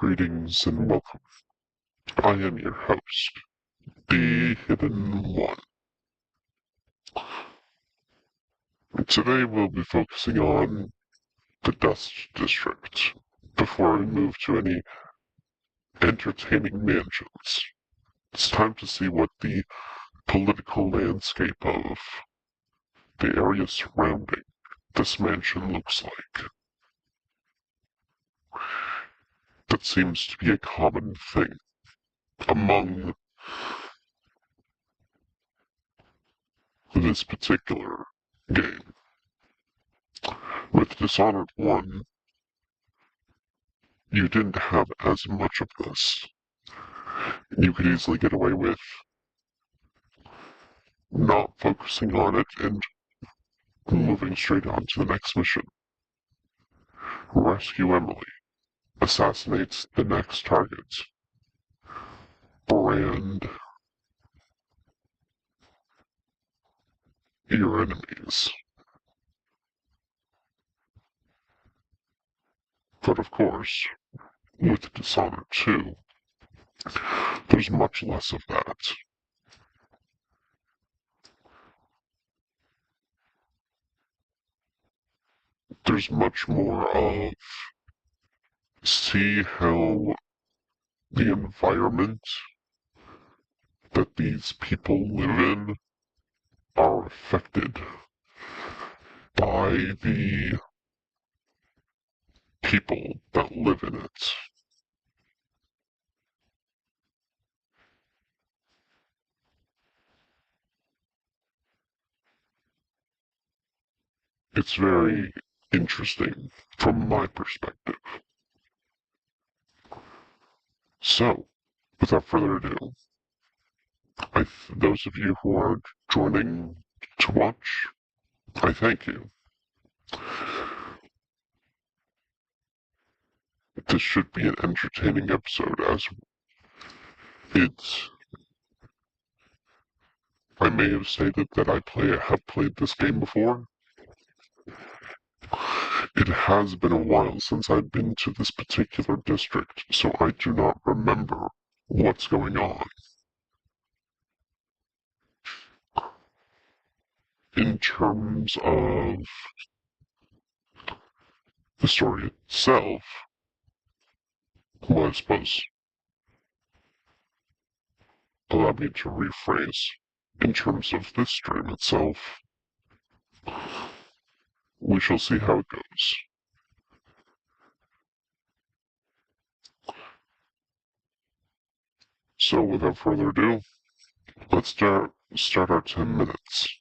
Greetings and welcome. I am your host, the Hidden One. Today we'll be focusing on the Dust District before we move to any entertaining mansions. It's time to see what the political landscape of the area surrounding this mansion looks like. That seems to be a common thing among this particular game. With Dishonored 1, you didn't have as much of this. You could easily get away with not focusing on it and moving straight on to the next mission. Rescue Emily. Assassinates the next target. Brand your enemies. But of course, with Dishonored 2, there's much less of that. There's much more of see how the environment that these people live in are affected by the people that live in it. It's very interesting from my perspective. So, without further ado, those of you who are joining to watch, I thank you. This should be an entertaining episode as it's. I may have stated that I have played this game before. It has been a while since I've been to this particular district, so I do not remember what's going on. In terms of the story itself, well, I suppose, allow me to rephrase. In terms of this stream itself, we shall see how it goes. So, without further ado, let's start our 10 minutes.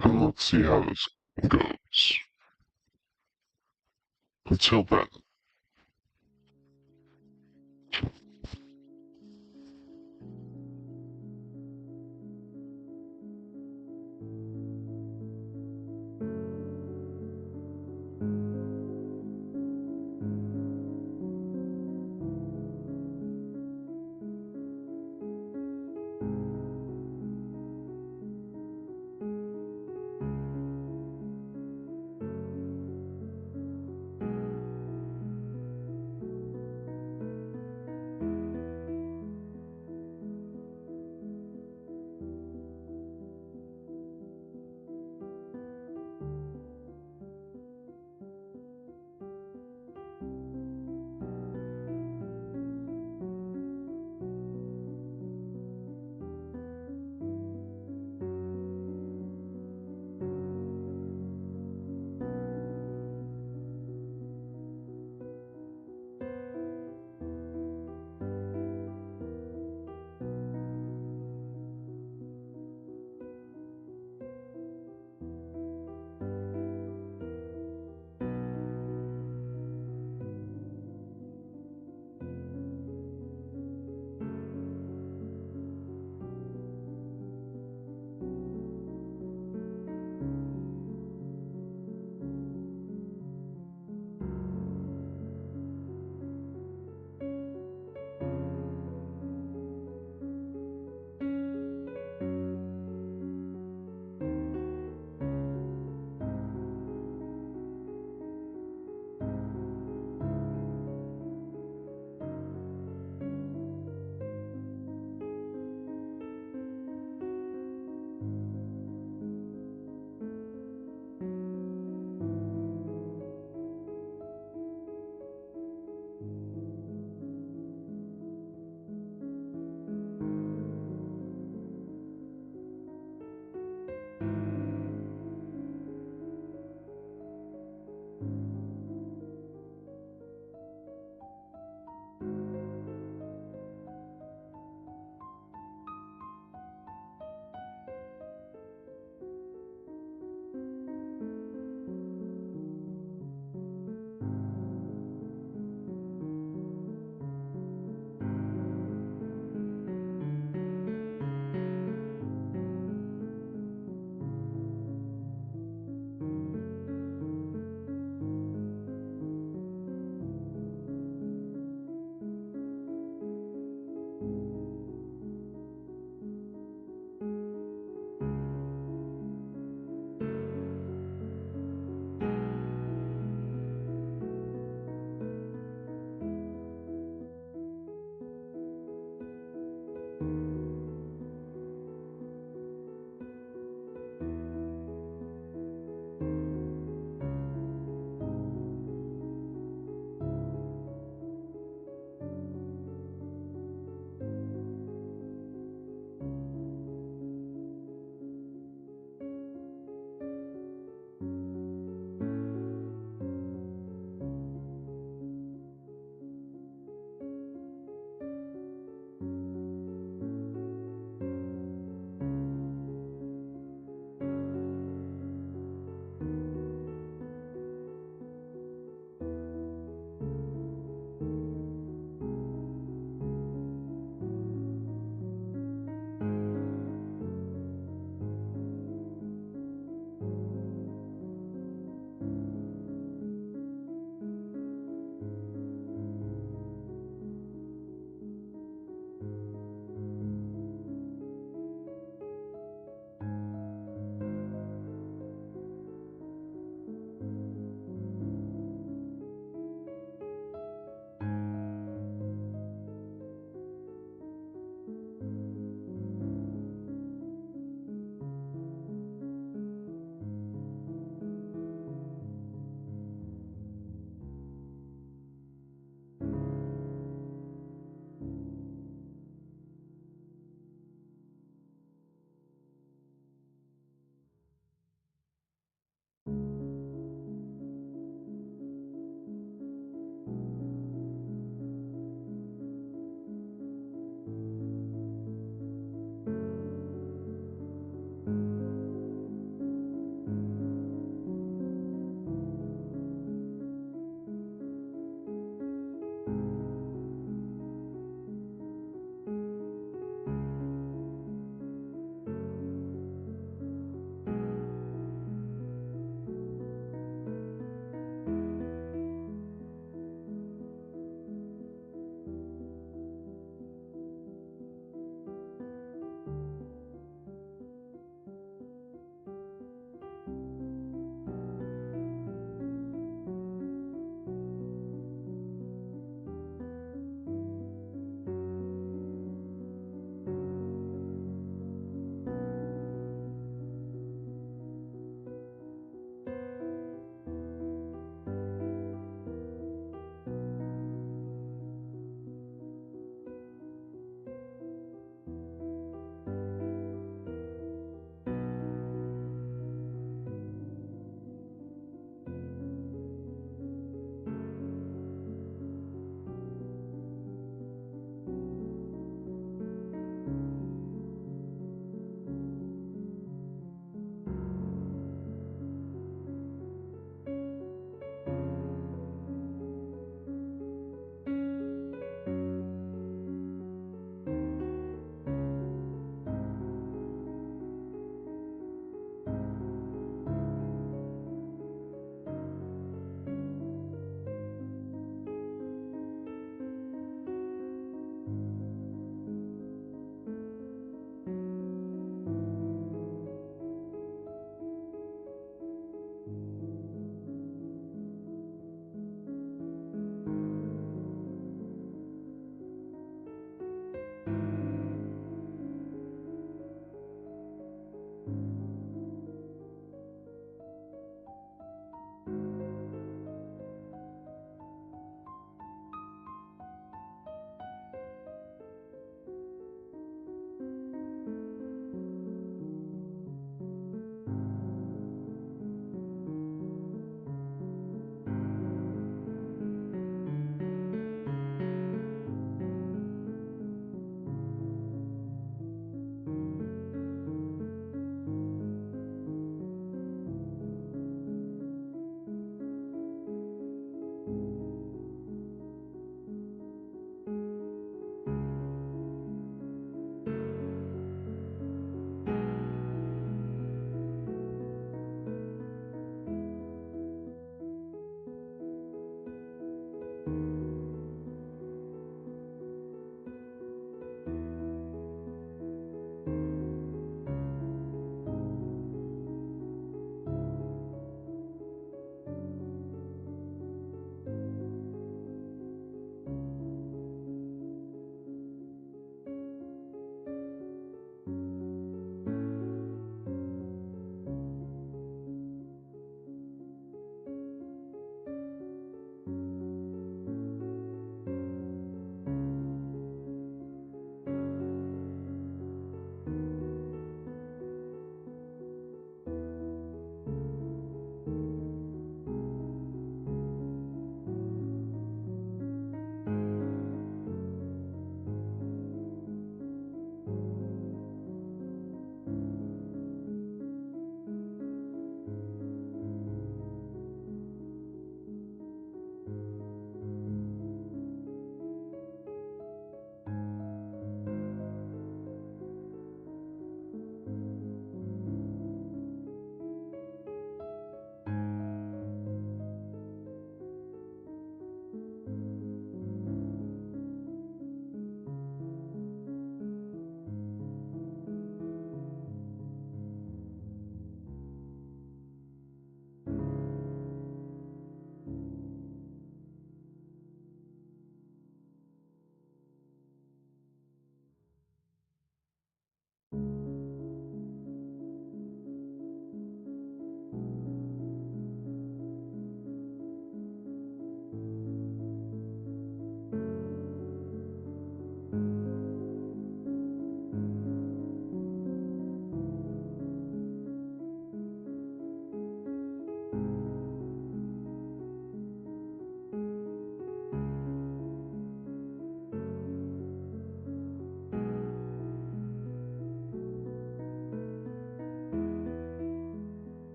And let's see how this goes. Until then.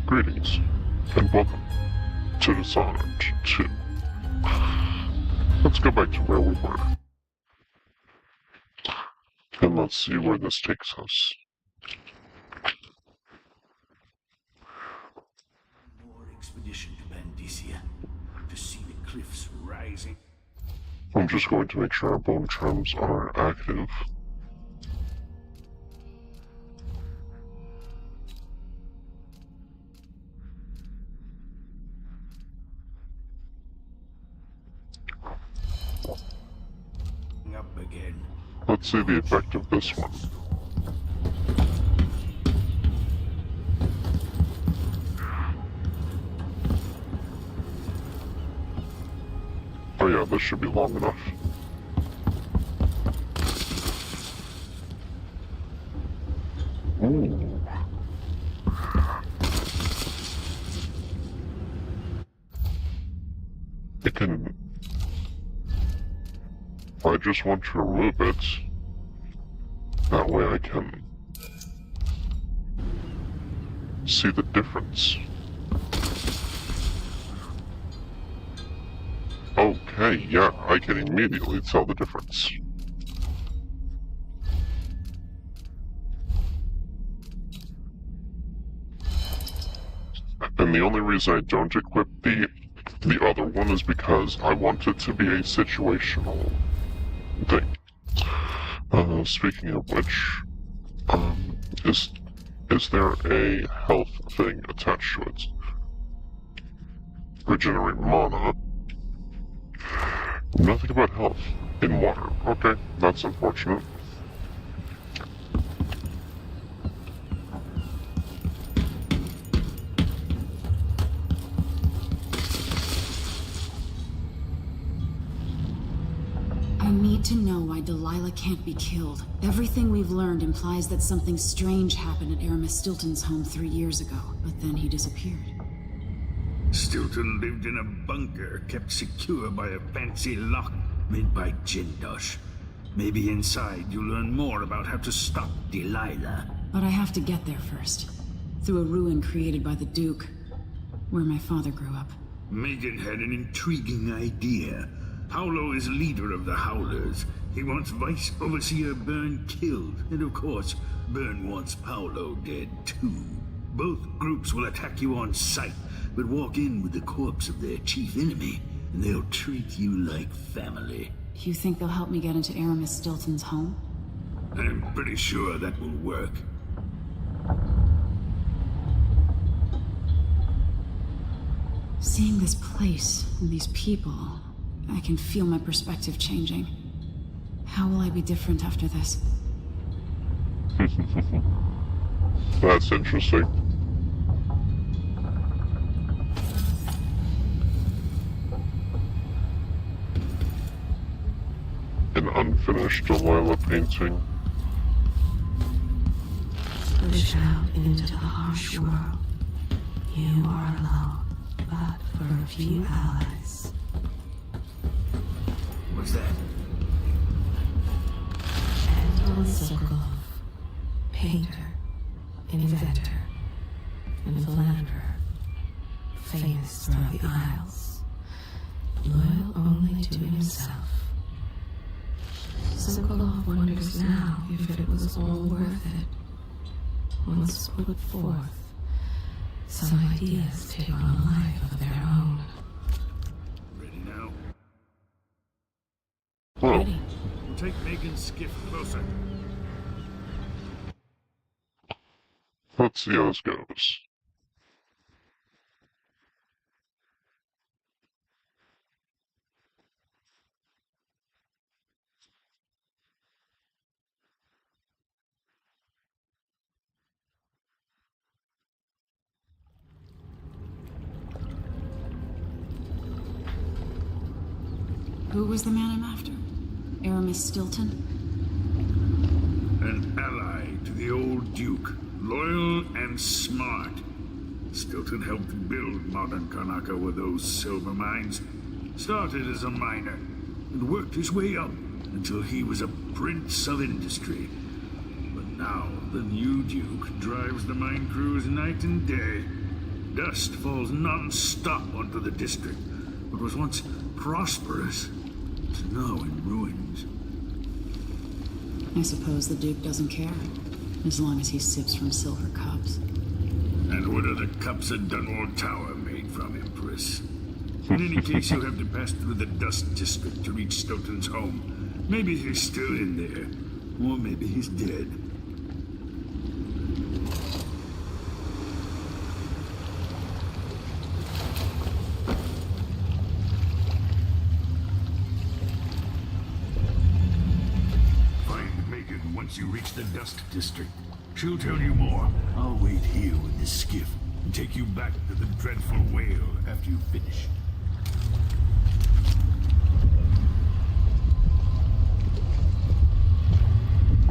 Greetings, and welcome to Dishonored 2. Let's go back to where we were. And let's see where this takes us. More expedition to Bandicia to see the cliffs rising. I'm just going to make sure our bone charms are active. Up again. Let's see the effect of this one. Oh yeah, this should be long enough. Ooh. It can... I just want to remove it. That way I can see the difference. Okay, yeah, I can immediately tell the difference. And the only reason I don't equip the other one is because I want it to be a situational thing. Speaking of which, is there a health thing attached to it? Regenerate mana. Nothing about health in water. Okay, that's unfortunate. I need to know why Delilah can't be killed. Everything we've learned implies that something strange happened at Aramis Stilton's home 3 years ago, but then he disappeared. Stilton lived in a bunker kept secure by a fancy lock made by Jindosh. Maybe inside you'll learn more about how to stop Delilah. But I have to get there first. Through a ruin created by the Duke, where my father grew up. Megan had an intriguing idea. Paolo is leader of the Howlers. He wants Vice Overseer Byrne killed, and of course, Byrne wants Paolo dead too. Both groups will attack you on sight, but walk in with the corpse of their chief enemy, and they'll treat you like family. You think they'll help me get into Aramis Stilton's home? I'm pretty sure that will work. Seeing this place and these people, I can feel my perspective changing. How will I be different after this? That's interesting. An unfinished Delilah painting. Push out into the harsh world. You are alone, but for a few allies. What's that? Anton Sokolov, painter, inventor, and philanderer, famous throughout the Isles, loyal only to himself. Sokolov wonders now if it was all worth it. Once put forth, some ideas take on a life of their own. Ready now? Oh, Ready. We'll take Megan's skiff closer. let's see how this goes. Who was the man I'm after? Aramis Stilton? An ally to the old Duke, loyal and smart. Stilton helped build modern Karnaca with those silver mines. Started as a miner and worked his way up until he was a prince of industry. But now the new Duke drives the mine crews night and day. Dust falls non-stop onto the district, what was once prosperous is now in ruins. I suppose the Duke doesn't care, as long as he sips from silver cups. And what are the cups a Dunwall Tower made from, Empress? In any case, you'll have to pass through the Dust District to reach Stilton's home. Maybe he's still in there, or maybe he's dead. Once you reach the Dust District, she'll tell you more. I'll wait here with this skiff and take you back to the dreadful whale after you finish.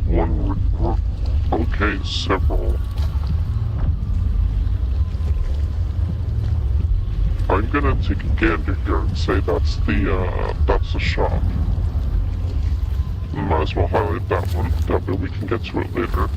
One, okay, several. I'm gonna take a gander here and say that's the shop. Might as well highlight that one. That way we can get to it later.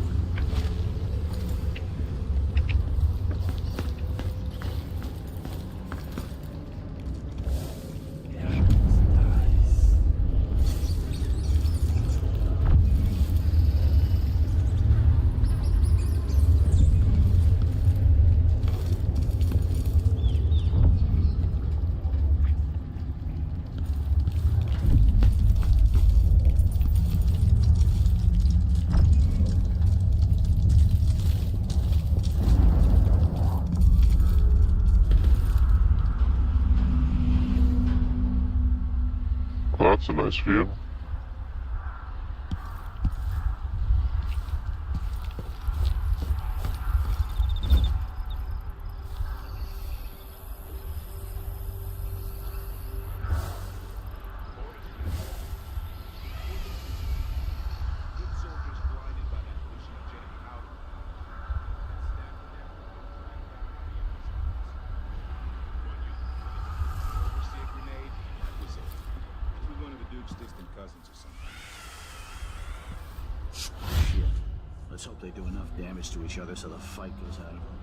that's a nice view. Distant cousins or something. Shit. Let's hope they do enough damage to each other so the fight goes out of them.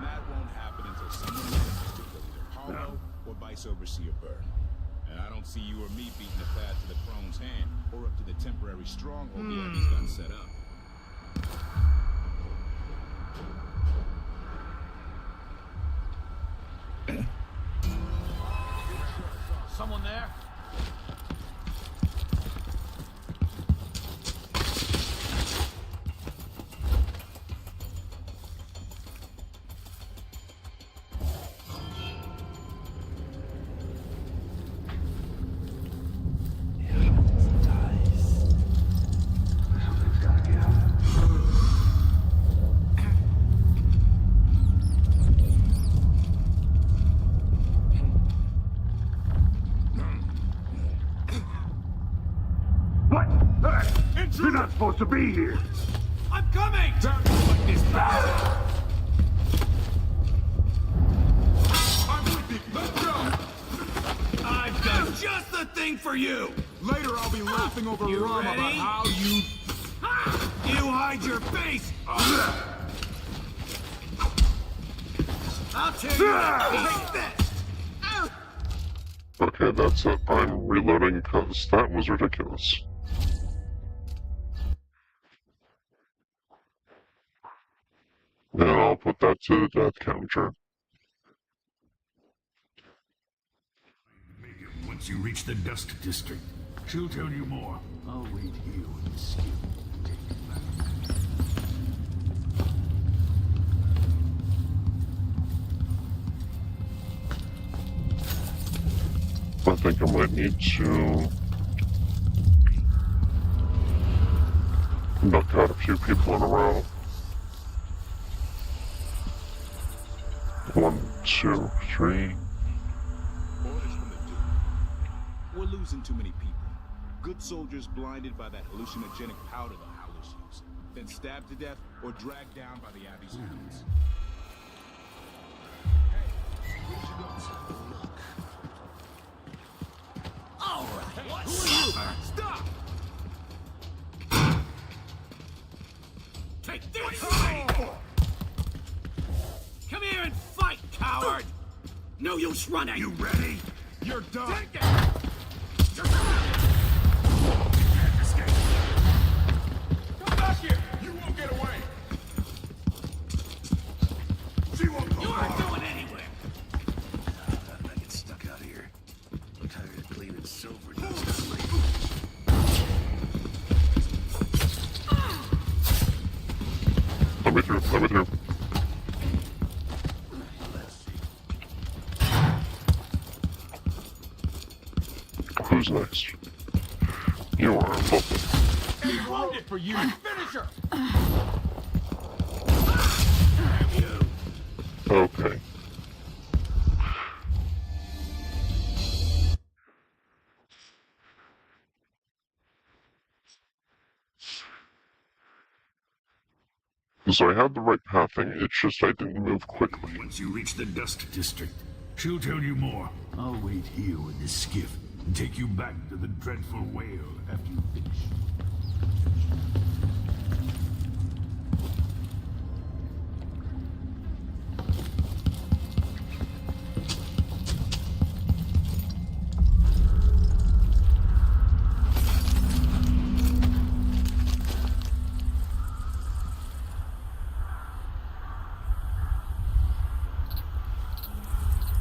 That won't happen until someone manages to kill either Harlow or Vice Overseer Byrne. And I don't see you or me beating the path to the Crone's hand or up to the temporary stronghold the Abbey's got set up. Someone there? You're not supposed to be here! I'm coming! Don't like this bad! I'm with you! Let's go! I've got just the thing for you! Later I'll be laughing over You Rum ready? about how you... You hide your face! I'll tell you like this! Okay, that's it. I'm reloading because that was ridiculous. And I'll put that to the death counter. Make it once you reach the Dust District. She'll tell you more. I'll wait here with the skill and take you back. I think I might need to knock out a few people in a row. 1, 2, 3. Orders from the Duke. We're losing too many people. Good soldiers blinded by that hallucinogenic powder the Howlers use, then stabbed to death or dragged down by the Abbey's hounds. Hey, where'd you go? Look. All right, hey, who are you? Stop! Take this! What are you waiting for? Come here and fight, coward! No use running! You ready? You're done! Take it! Escape! Come back here! You won't get away! She won't go You far. aren't going anywhere! I get stuck out here. I'm tired of cleaning silver dust. Let me through, let me through. Who's next? You are lovely. He wrote it for you! Finish her! Okay. So I had the right pathing, it's just I didn't move quickly. Once you reach the Dust District, she'll tell you more. I'll wait here with this skiff and take you back to the dreadful whale after you finish.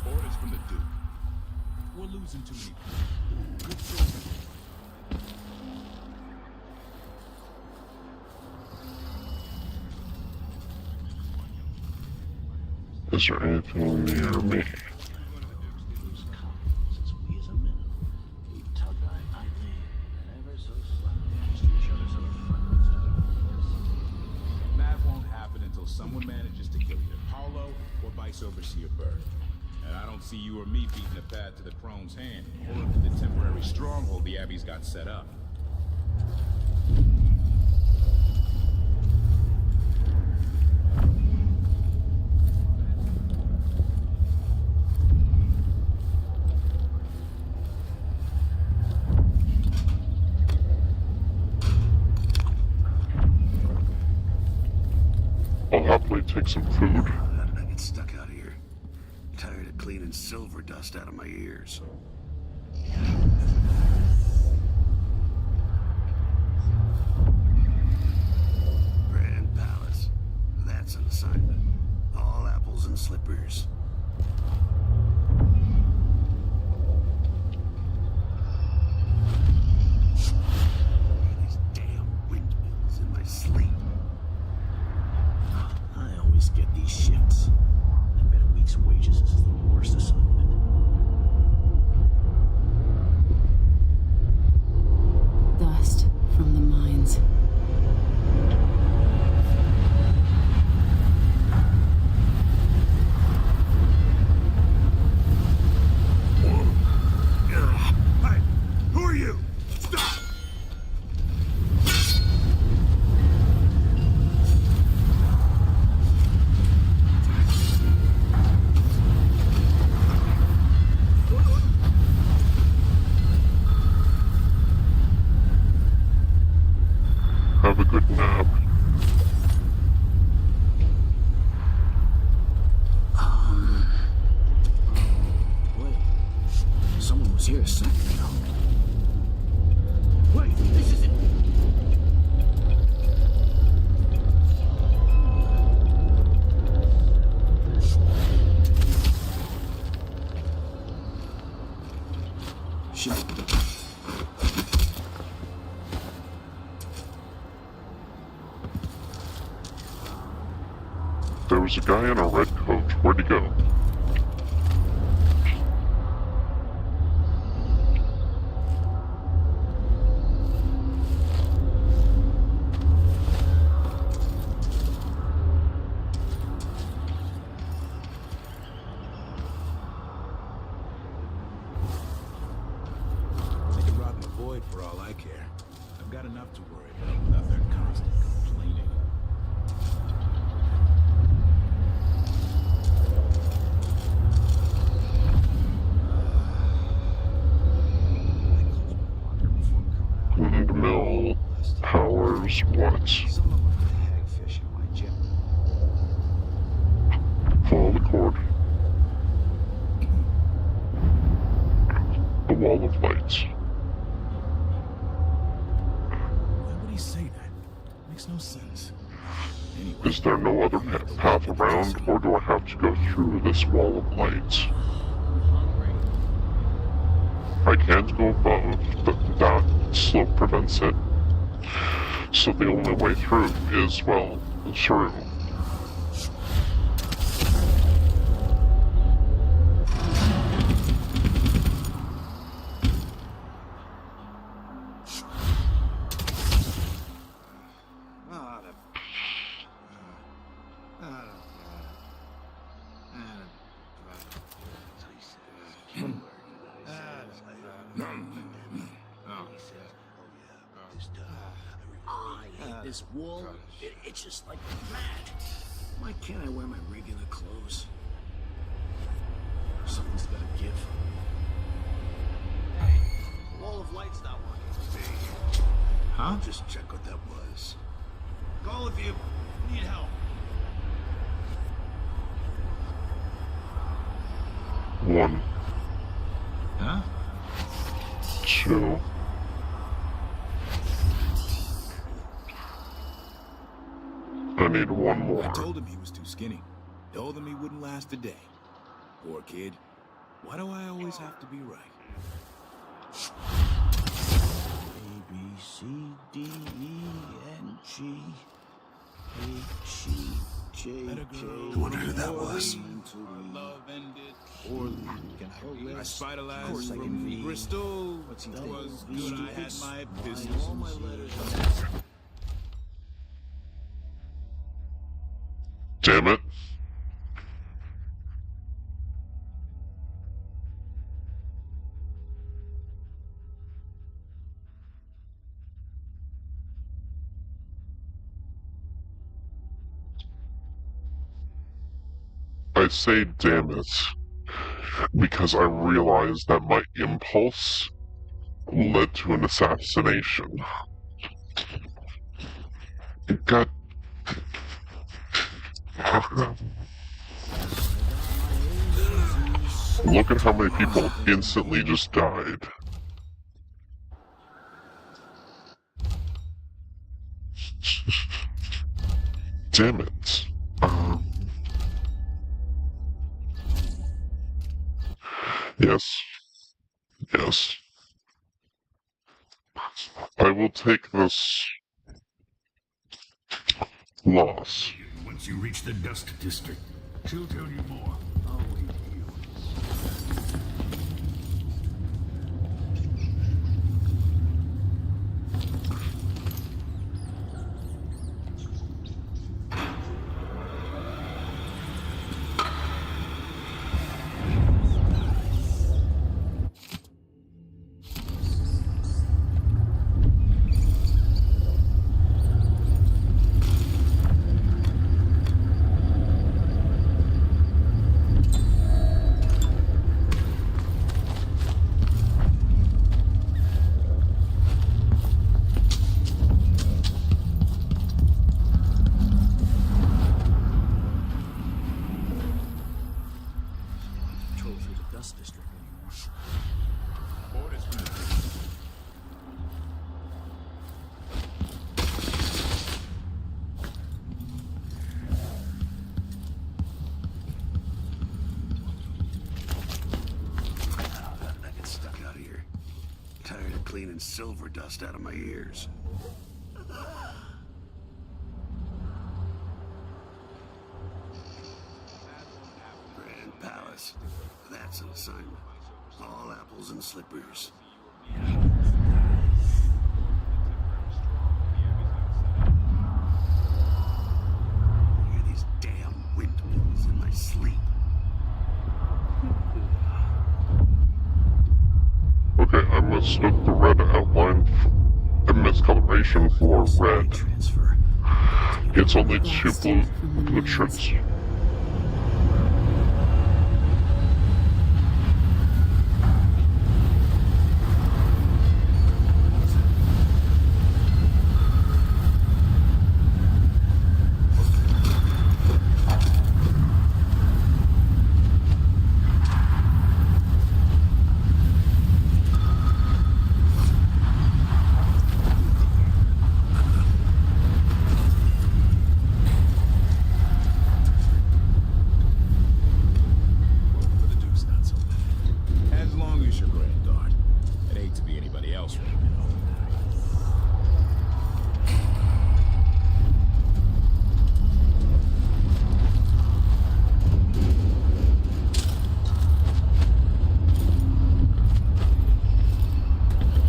Orders from the Duke. We're losing too many people. Good soldiers. Is there anything near me? One of the Duke's dealers comes as we as a minimum. We Vice Overseer Bird. And I don't see you or me beating the path to the Crone's hand, or to the temporary stronghold the Abbey's got set up. I'll happily take some food. How did I get stuck out here? Tired of cleaning silver dust out of my ears. Grand Palace. That's an assignment. All apples and slippers. These damn windmills in my sleep. I always get these shifts. I bet a week's wages is the worst assignment. Dust from the mines. Hey, who are you? Stop! Have a good nap. Wait. Someone was here a second ago. Wait, this isn't... Shit. There was a guy in a red coat. Where'd he go? They can rot in the void for all I care. I've got enough to worry about without their constant complaining. Windmill powers what? Someone left a hagfish in my gym. Follow the cord. A wall of lights. Why would he say that? Makes no sense. Anyway, Is there no other path around, or do I have to go through this wall of lights? I can't go above, but that slope prevents it. So the only way through is, well, through. This wool, it's just like magic. Why can't I wear my regular clothes? Something's gotta give. Hey, the wall of light's not working. huh? Just check what that was. All of you need help. One, Huh? two. I need one more. I told him he was too skinny. Told him he wouldn't last a day. Poor kid. Why do I always have to be right? A, B, C, D, E, N, G, H, E, J, K. I wonder who that was. Love ended. Or I spied a lad from Bristol. What's he It think? was These good I had stupids? my Why business. all my letters Damn it. I say damn it because I realized that my impulse led to an assassination. God. Look at how many people instantly just died. Damn it. Yes. Yes. I will take this loss. Once you reach the Dust District, she'll tell you more. I'll wait here. Cleaning silver dust out of my ears. Grand Palace. That's an assignment. All apples and slippers. I hear these damn windmills in my sleep. Okay, I mistook the red outline and miscoloration for red. It's only two blue shirts.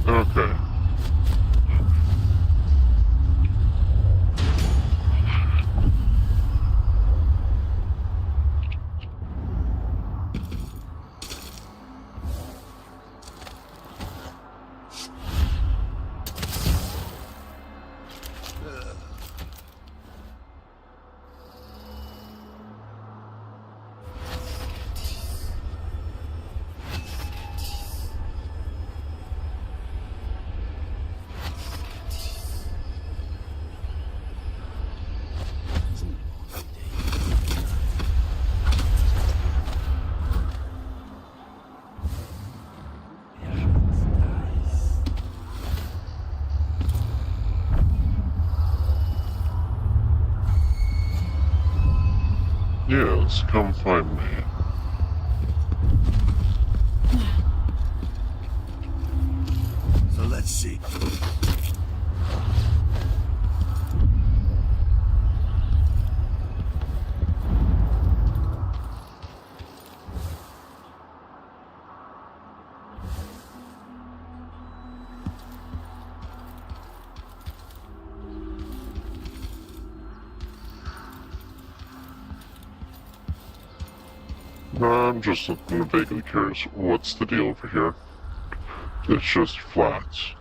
Okay. Yes, come find me. So let's see. I'm just vaguely curious. What's the deal over here? It's just flats.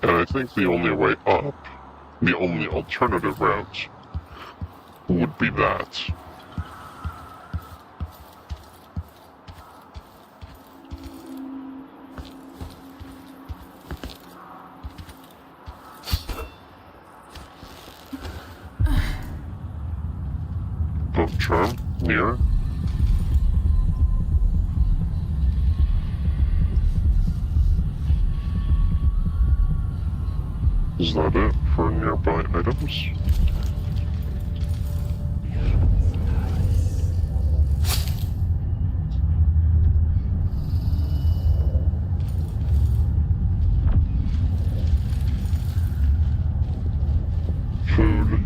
And I think the only way up, the only alternative route, would be that. Boat charm, near. Is that it for nearby items? Food.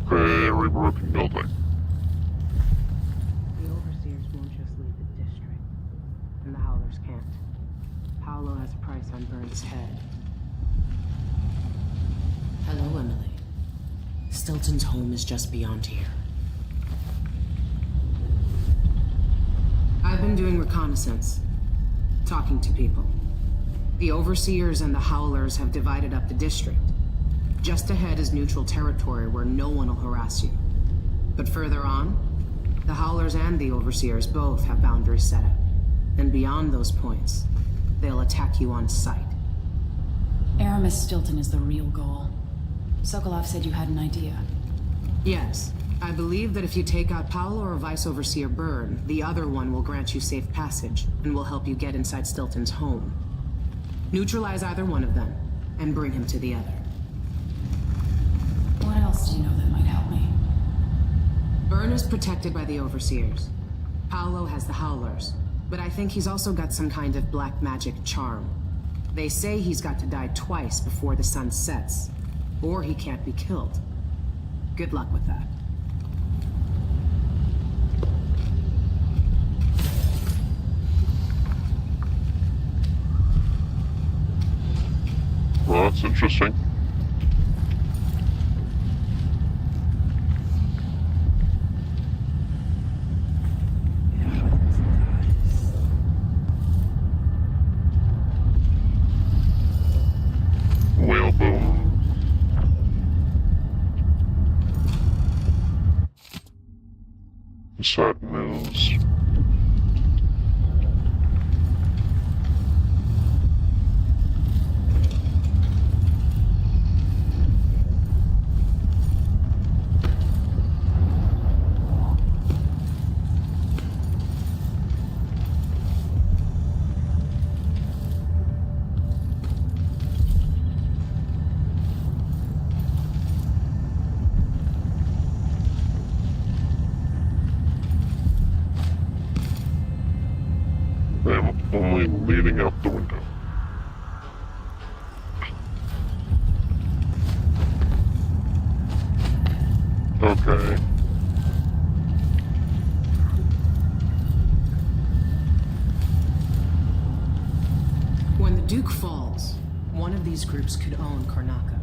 Very broken building. The overseers won't just leave the district, and the Howlers can't. Paolo has a price on Burns' head. Hello, Emily. Stilton's home is just beyond here. I've been doing reconnaissance, talking to people. The Overseers and the Howlers have divided up the district. Just ahead is neutral territory where no one will harass you. But further on, the Howlers and the Overseers both have boundaries set up. And beyond those points, they'll attack you on sight. Aramis Stilton is the real goal. Sokolov said you had an idea. Yes. I believe that if you take out Paolo or Vice Overseer Byrne, the other one will grant you safe passage and will help you get inside Stilton's home. Neutralize either one of them and bring him to the other. What else do you know that might help me? Byrne is protected by the Overseers. Paolo has the Howlers, but I think he's also got some kind of black magic charm. They say he's got to die twice before the sun sets, or he can't be killed. Good luck with that. Well, that's interesting. Whalebone. Sad news. I'm only leaning out the window. Okay. When the Duke falls, one of these groups could own Karnaca.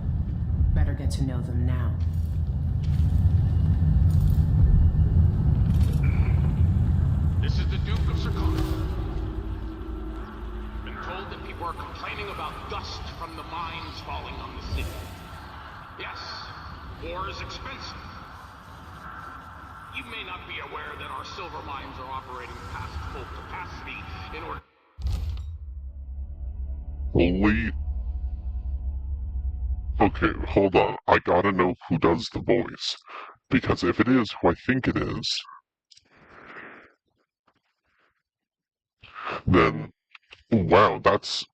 Better get to know them now. This is the Duke of Sarkana. Been told that people are complaining about dust from the mines falling on the city. Yes, war is expensive. You may not be aware that our silver mines are operating past full capacity in order... Holy... Okay, hold on. I gotta know who does the voice. Because if it is who I think it is, then... Wow, that's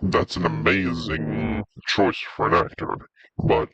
an amazing choice for an actor. But...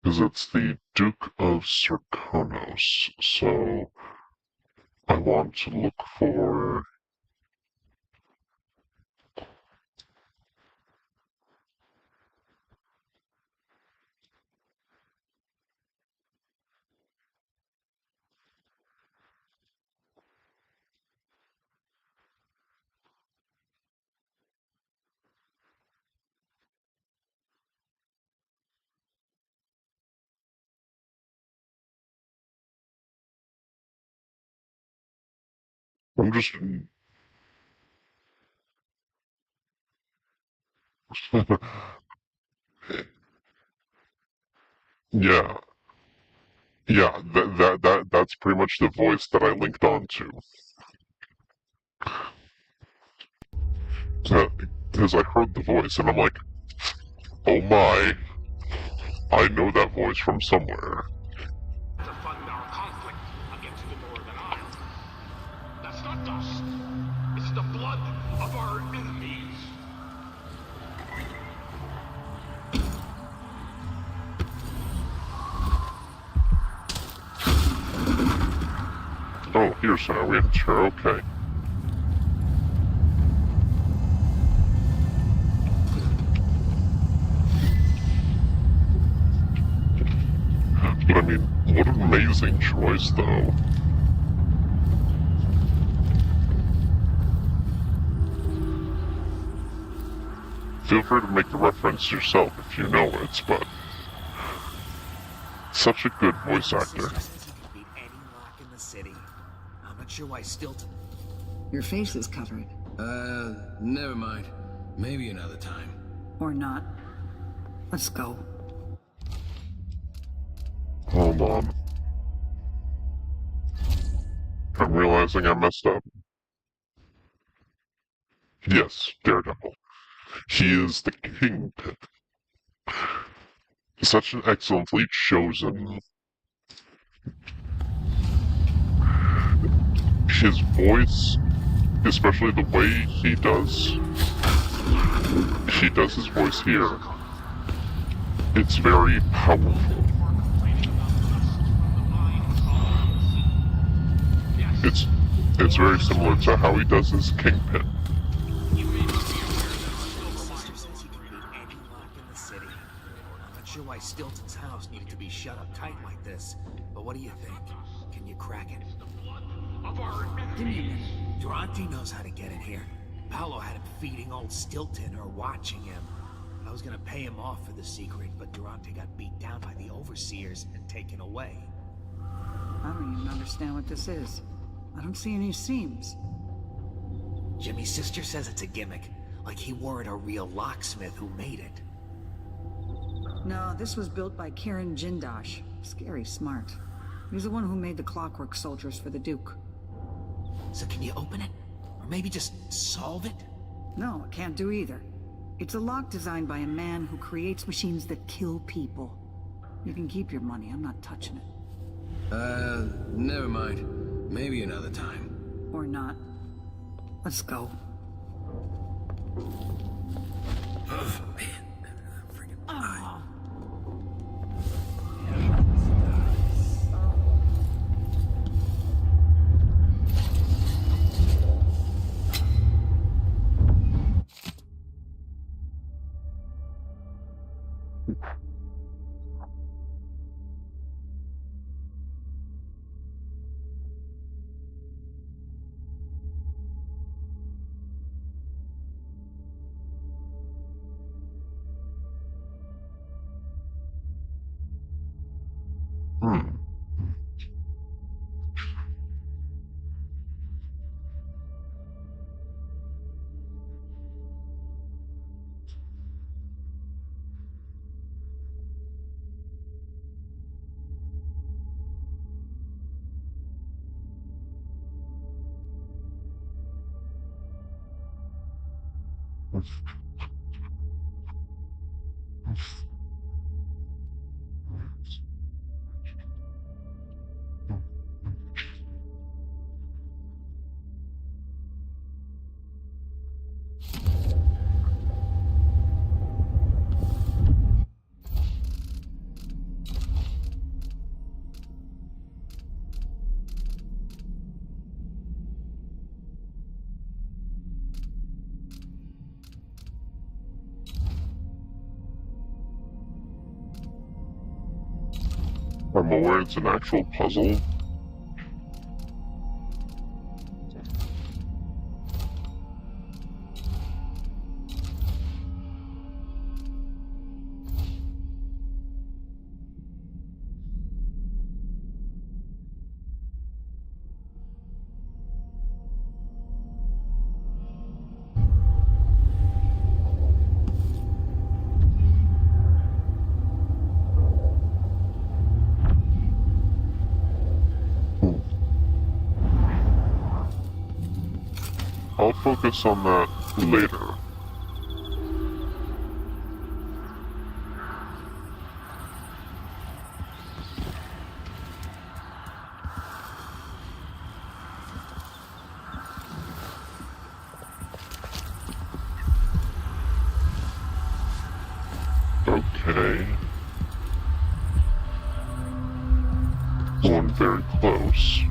Because it's the Duke of Serkonos, so I want to look for... I'm just... yeah. Yeah, that's pretty much the voice that I linked onto. Because I heard the voice and I'm like, oh my, I know that voice from somewhere. To fund our conflict against the Northern Isles. That's not dust. It's the blood of our enemies. Oh, here's how we enter, okay. But I mean, what an amazing choice, though. Feel free to make the reference yourself if you know it, but... Such a good voice actor. I'm not sure why Stilton. Your face is covered. Never mind. Maybe another time. Or not. Let's go. Hold on. I'm realizing I messed up. Yes, Daredevil. He is the Kingpin. Such an excellently chosen... His voice, especially the way he does his voice here, it's very powerful. It's very similar to how he does his Kingpin. I'm not sure why Stilton's house needed to be shut up tight like this, but what do you think? Can you crack it? Give me a minute. Durante knows how to get in here. Paolo had him feeding old Stilton or watching him. I was gonna pay him off for the secret, but Durante got beat down by the overseers and taken away. I don't even understand what this is. I don't see any seams. Jimmy's sister says it's a gimmick, like he weren't a real locksmith who made it. No, this was built by Kieran Jindosh. Scary smart. He's the one who made the clockwork soldiers for the Duke. So can you open it? Or maybe just solve it? No, I can't do either. It's a lock designed by a man who creates machines that kill people. You can keep your money, I'm not touching it. Never mind. Maybe another time. Or not. Let's go. Oh, man. Freaking Oh. I'm aware it's an actual puzzle. I'll focus on that later. Okay. One very close.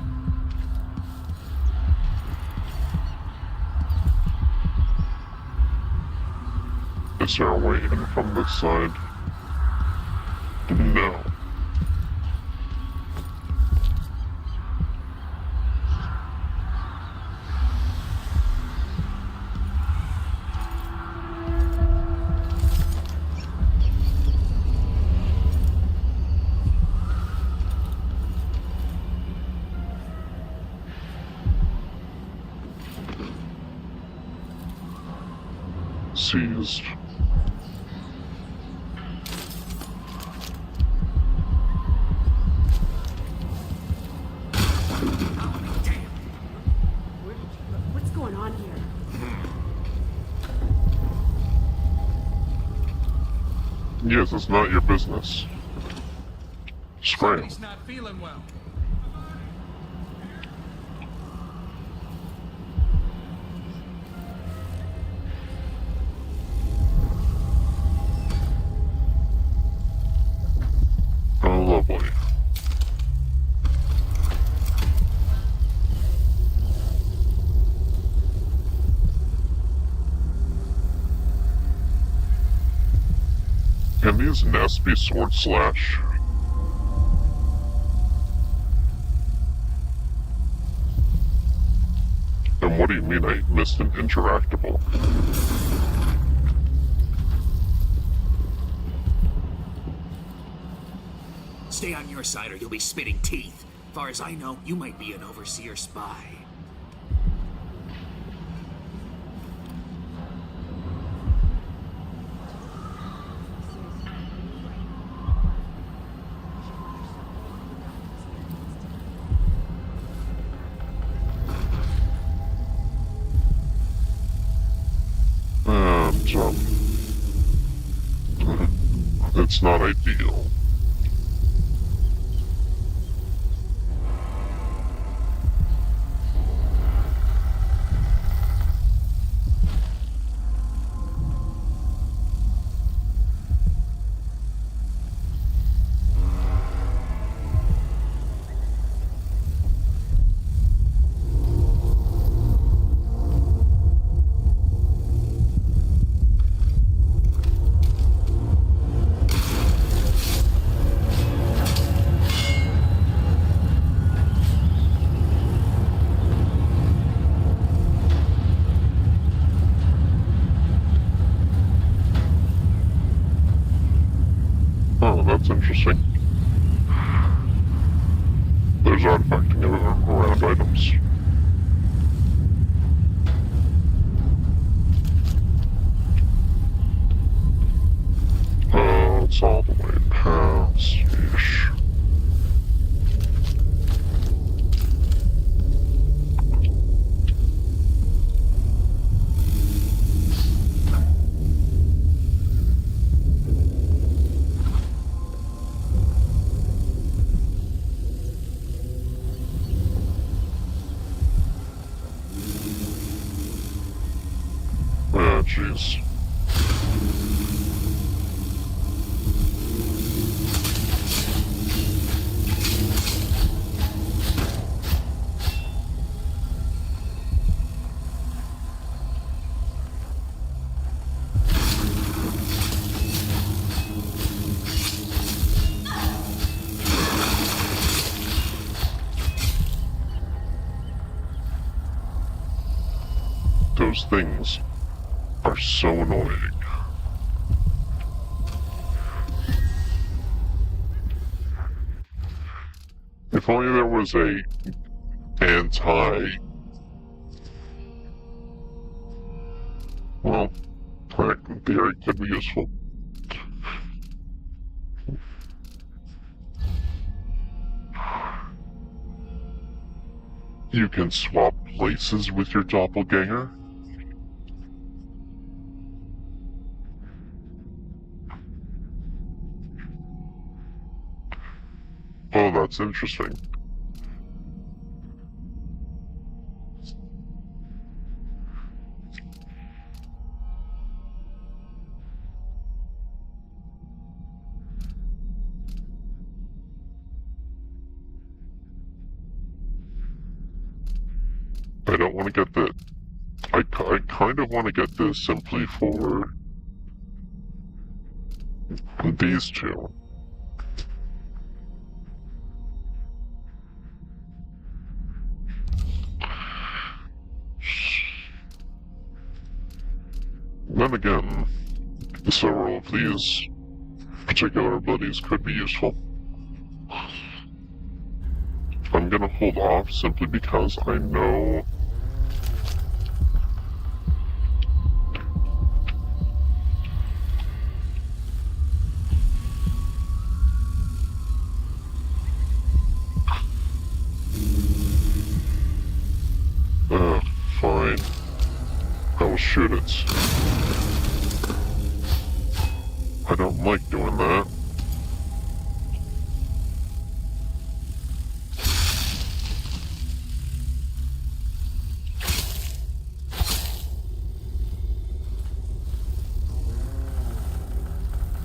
Is there a way in from this side? No. Seized. What's going on here? Yes, it's not your business. Scram. He's not feeling well. Oh, lovely. Can these nests be sword slash? And what do you mean I missed an interactable? Stay on your side or you'll be spitting teeth. Far as I know, you might be an overseer spy. It's not ideal. Oh, that's interesting. There's artifacting around items. Oh, it's all the way past-ish. Ah, jeez. those things are so annoying. If only there was a well, that in theory could be useful. You can swap places with your doppelganger. Oh, that's interesting. I don't want to get the... I kind of want to get this simply for these two. Then again, several of these particular abilities could be useful. I'm gonna hold off simply because I know fine. I will shoot it. I don't like doing that.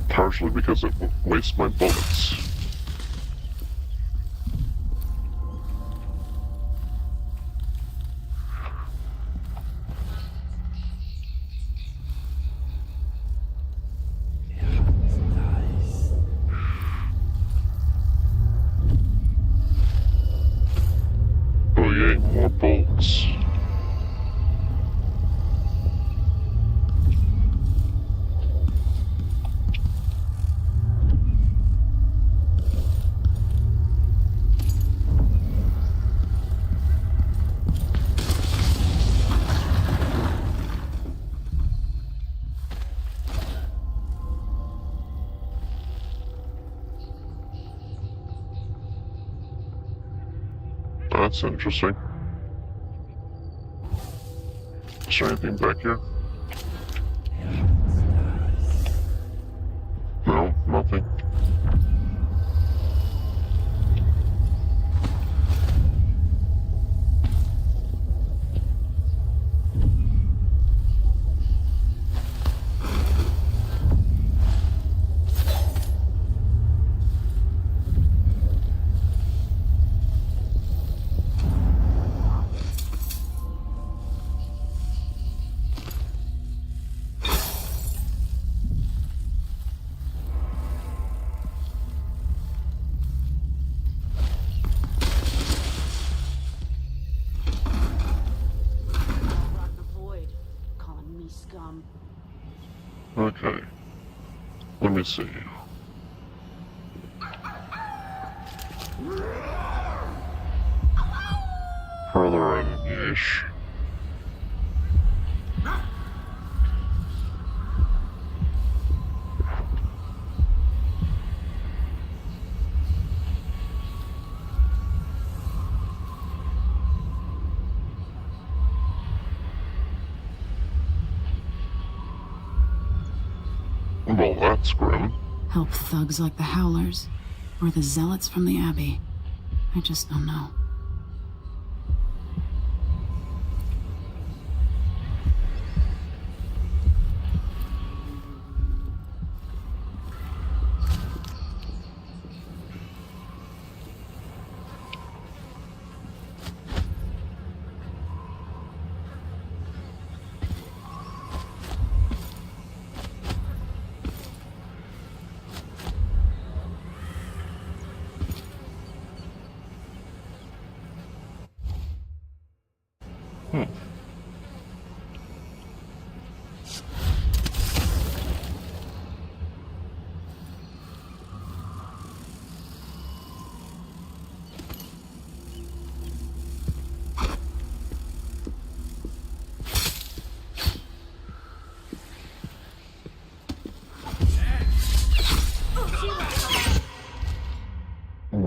Partially because it wastes my bullets. Oh yay, more bolts. That's interesting. Is there anything back here? No, nothing. Okay. Let me see. Further in-ish. Well, that's grim. Help thugs like the Howlers, or the Zealots from the Abbey. I just don't know.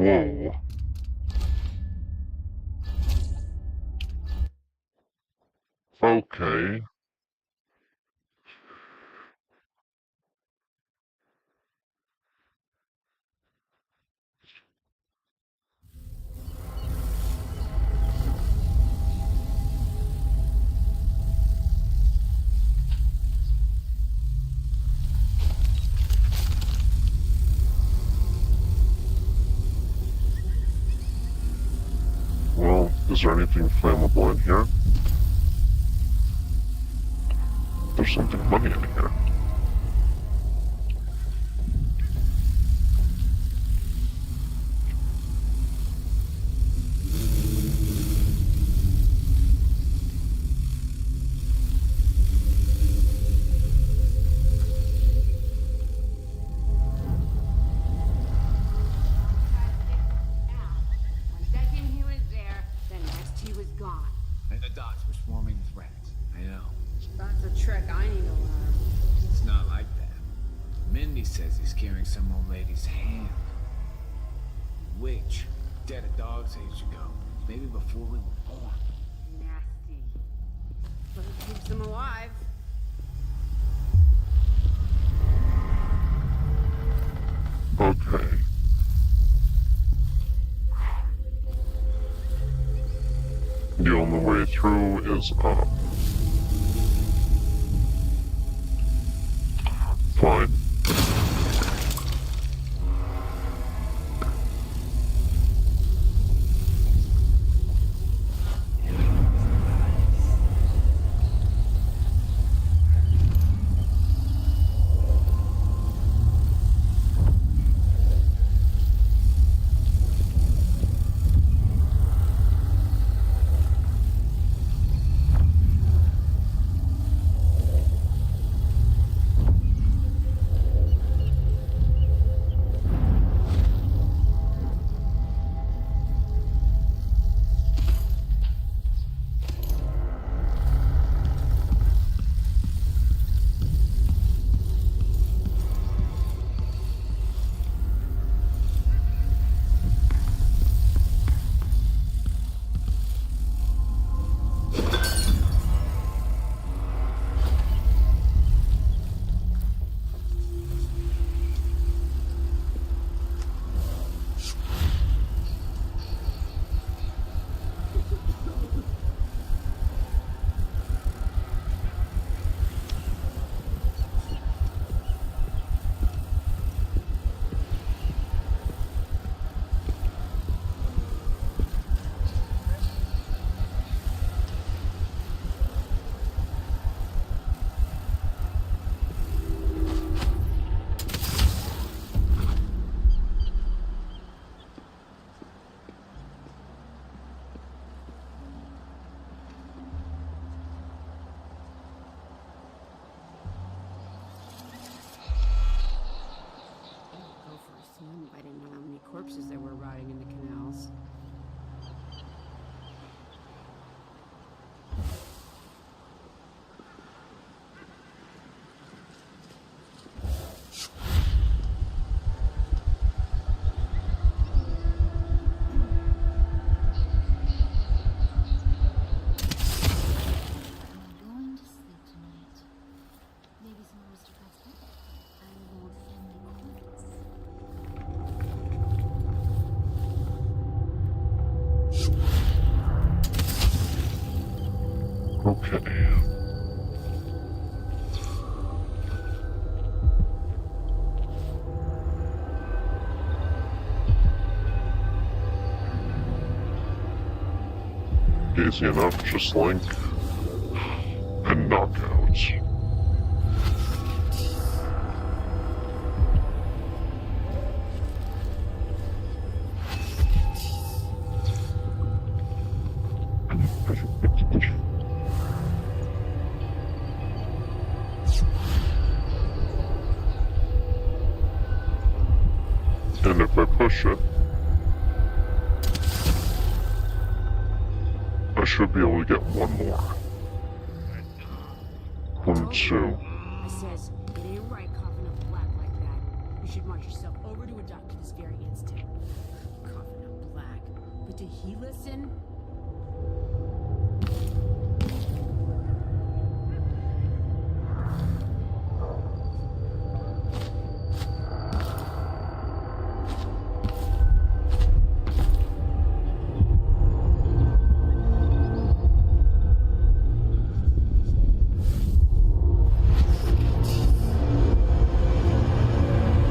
Whoa. Okay. Well, is there anything flammable in here? There's something money in here. One second he was there, the next he was gone. And the docks were swarming with rats. I know. That's a trick I need to learn. It's not like that. Mindy says he's carrying some old lady's hand. Witch. Dead a dog's age ago. Maybe before we were born. Nasty. But it keeps them alive. Okay. The only way through is up. Fine. Go for a swim if I didn't know how many corpses there were rotting in the canals. I'm going to sleep tonight. Maybe some aristocrats book. I won't family quotes. Okay. Easy enough, just link and knockouts. And if I push it, I should be able to get one more. 1, 2. I says, it ain't right coughing up black like that. You should march yourself over to a doctor this very instant. God, Did he listen?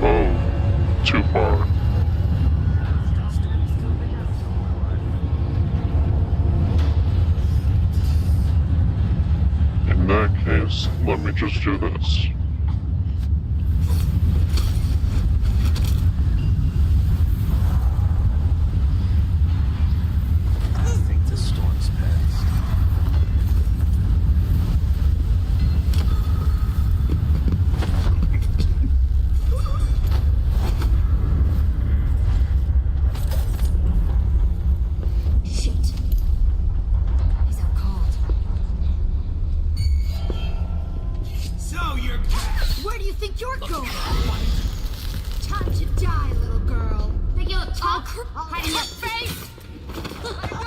Oh, too far. In that case, let me just do this. I think the storm's passed. Shit. He's out cold. So you're back. Where do you think you're going? Time to die, little girl. Think you look tall? Hide in your face! Let it go!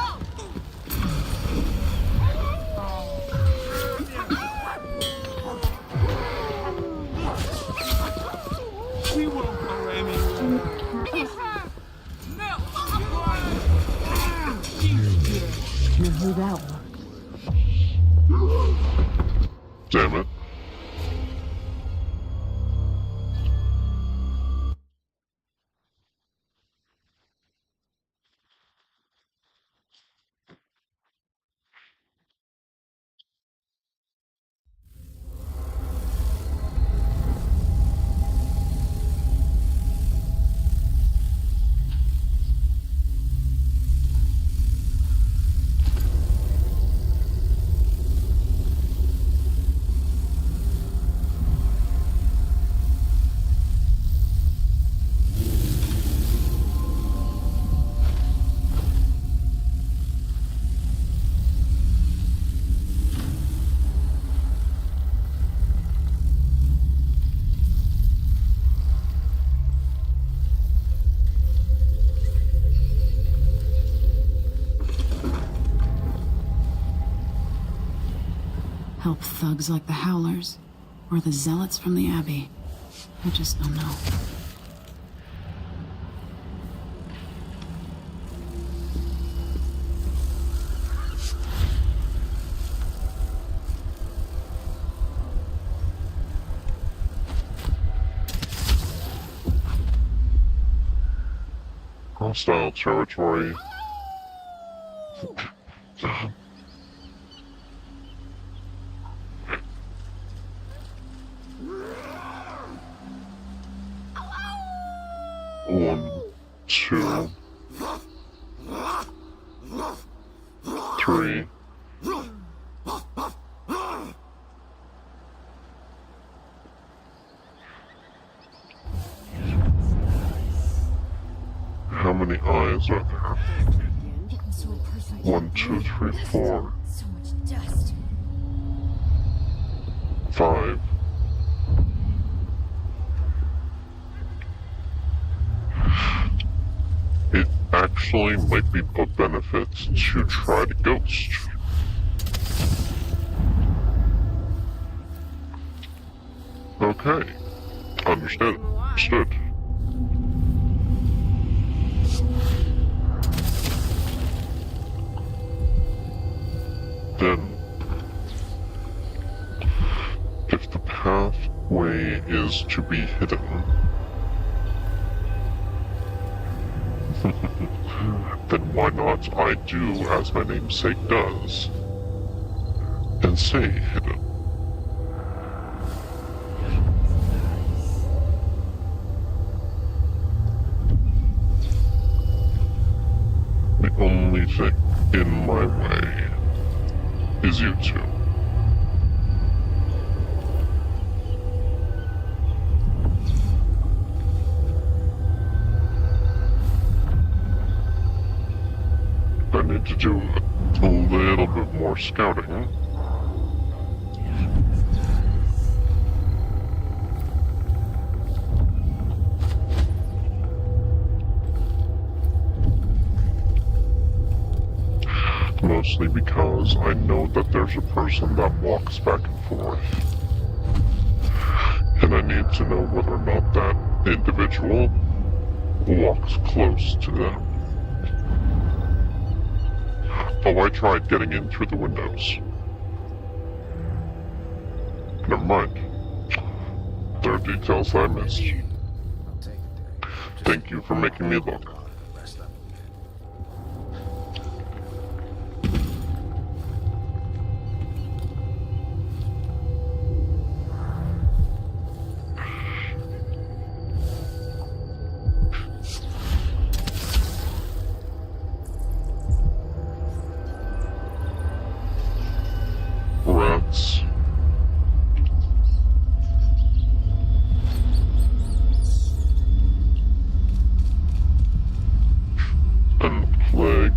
We won't go anywhere. Here's who that was. Damn it. Help thugs like the Howlers, or the Zealots from the Abbey. I just don't know. Hostile territory. One, two, three. How many eyes are there? Getting so personal. 1, 2, 3, 4, So much dust. 5. It actually might be of benefit to try to ghost. Okay. Understood. Then, if the pathway is to be hidden, then why not I do as my namesake does, and say hidden. The only thing in my way is you two. I need to do a little bit more scouting. mostly because I know that there's a person that walks back and forth. And I need to know whether or not that individual walks close to them. Oh, I tried getting in through the windows. Never mind. There are details I missed. Thank you for making me look. Rats. And plague.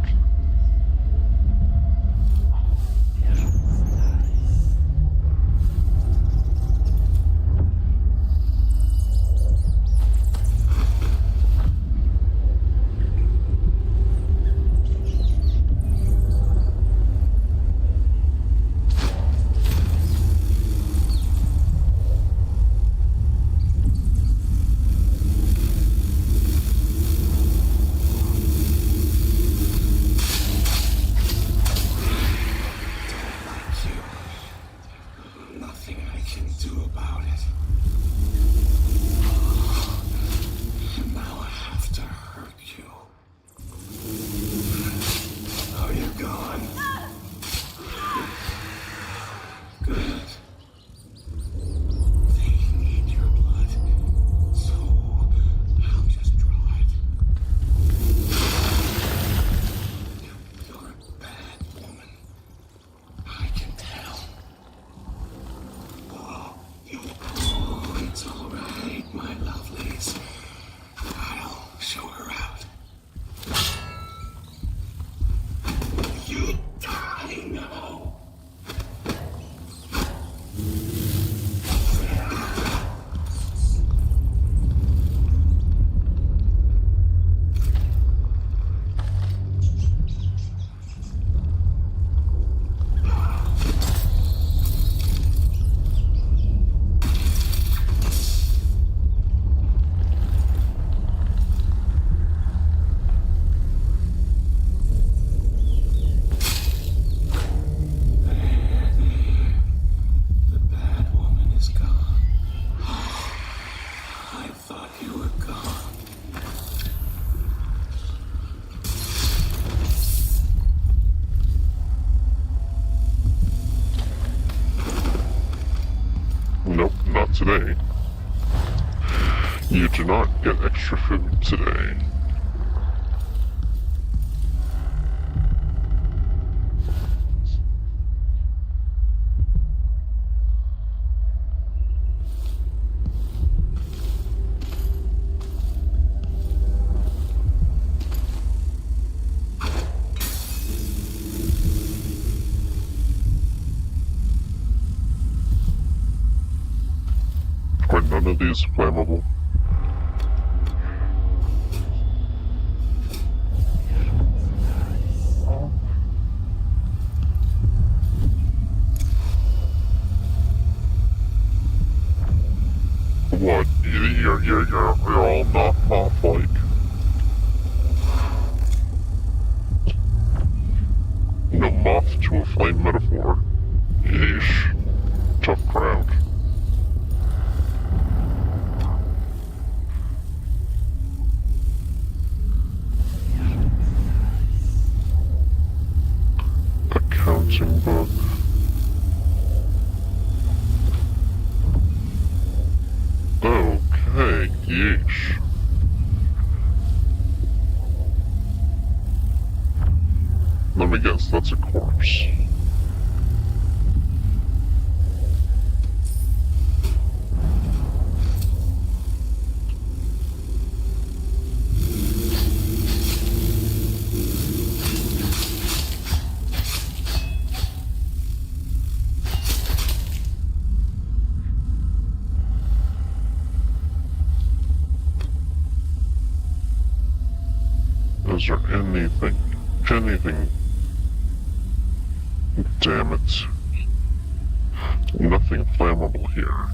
Nothing I can do about it. And now I have to hurt you. Oh, you're gone. Good. They need your blood, so I'll just draw it. You're a bad woman. I can tell. Oh, it's all right, my lovelies. I'll show her out. You die now. The bad woman is gone. I thought you were gone. Nope, not today. You do not get extra food today. Are none of these flammable? What? You're all not moth-like. No moth to a flame metaphor. Yeesh. Tough crowd. Accounting book. Okay, yeesh. Let me guess, that's a corpse. Is there anything Damn it. Nothing flammable here.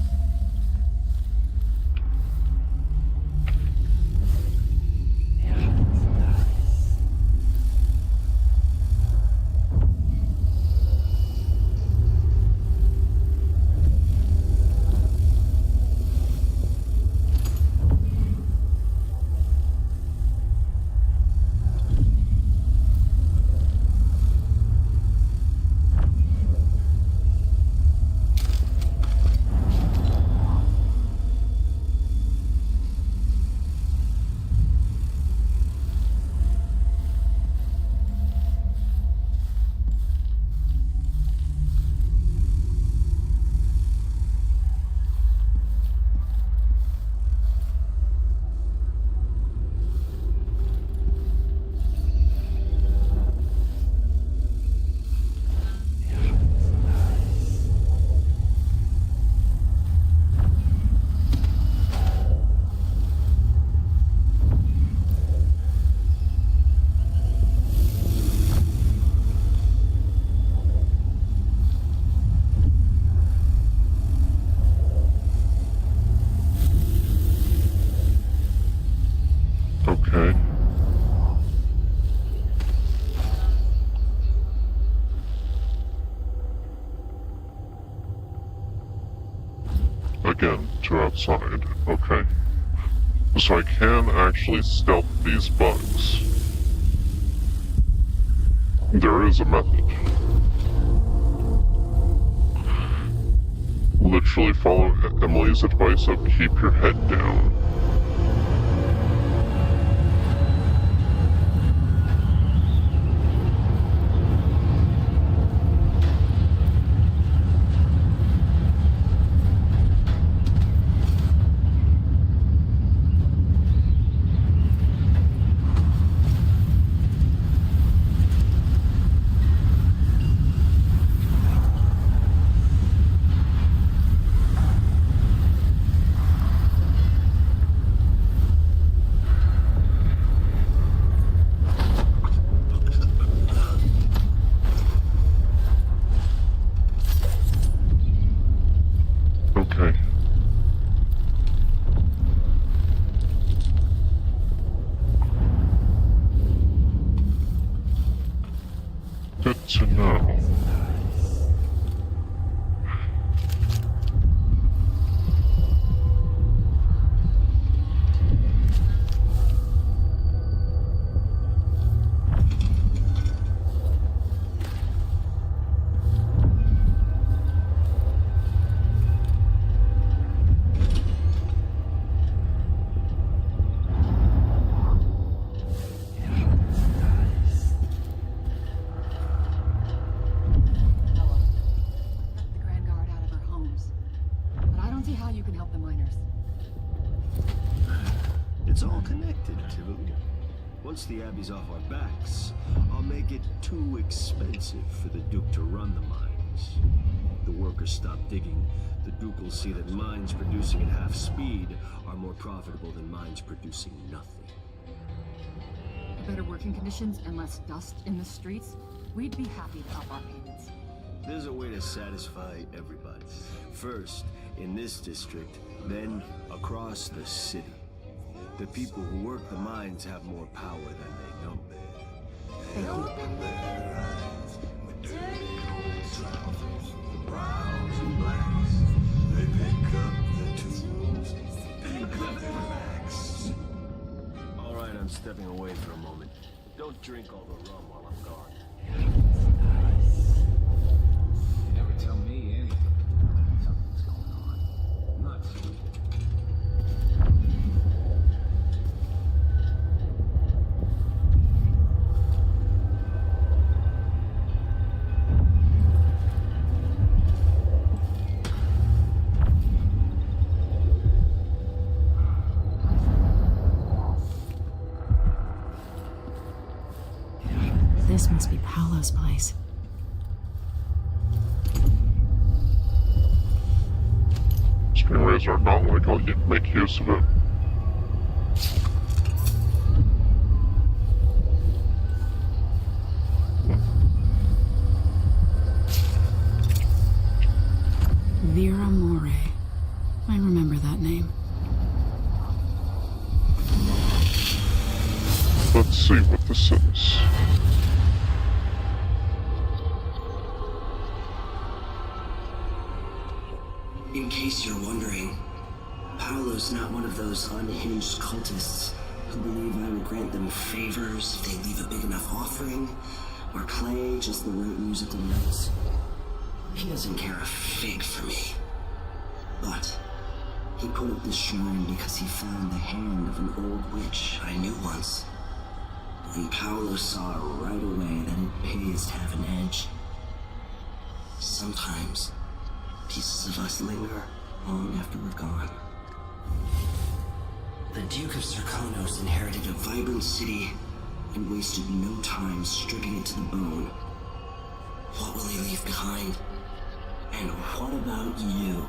Okay. Again, to outside. Okay. So I can actually stealth these bugs. There is a method. Literally follow Emily's advice of keep your head down. Okay. Good to know. It's all connected, too. Once the Abbey's off our backs, I'll make it too expensive for the Duke to run the mines. The workers stop digging, the Duke will see that mines producing at half speed are more profitable than mines producing nothing. Better working conditions and less dust in the streets, we'd be happy to up our payments. There's a way to satisfy everybody. First, in this district, then across the city. The people who work the mines have more power than they know. All right, I'm stepping away for a moment. Don't drink all the rum while I'm gone. You never tell me anything. Something's going on. Not sleeping. This must be Paolo's place. Stingrays are not like I'll make use of it. Let's see what this is. In case you're wondering, Paolo's not one of those unhinged cultists who believe I would grant them favors if they leave a big enough offering or play just the right musical notes. He doesn't care a fig for me. But he put up this shrine because he found the hand of an old witch I knew once. And Paolo saw right away that it pays to have an edge. Sometimes pieces of us linger long after we're gone. The Duke of Serkonos inherited a vibrant city and wasted no time stripping it to the bone. What will he leave behind? And what about you?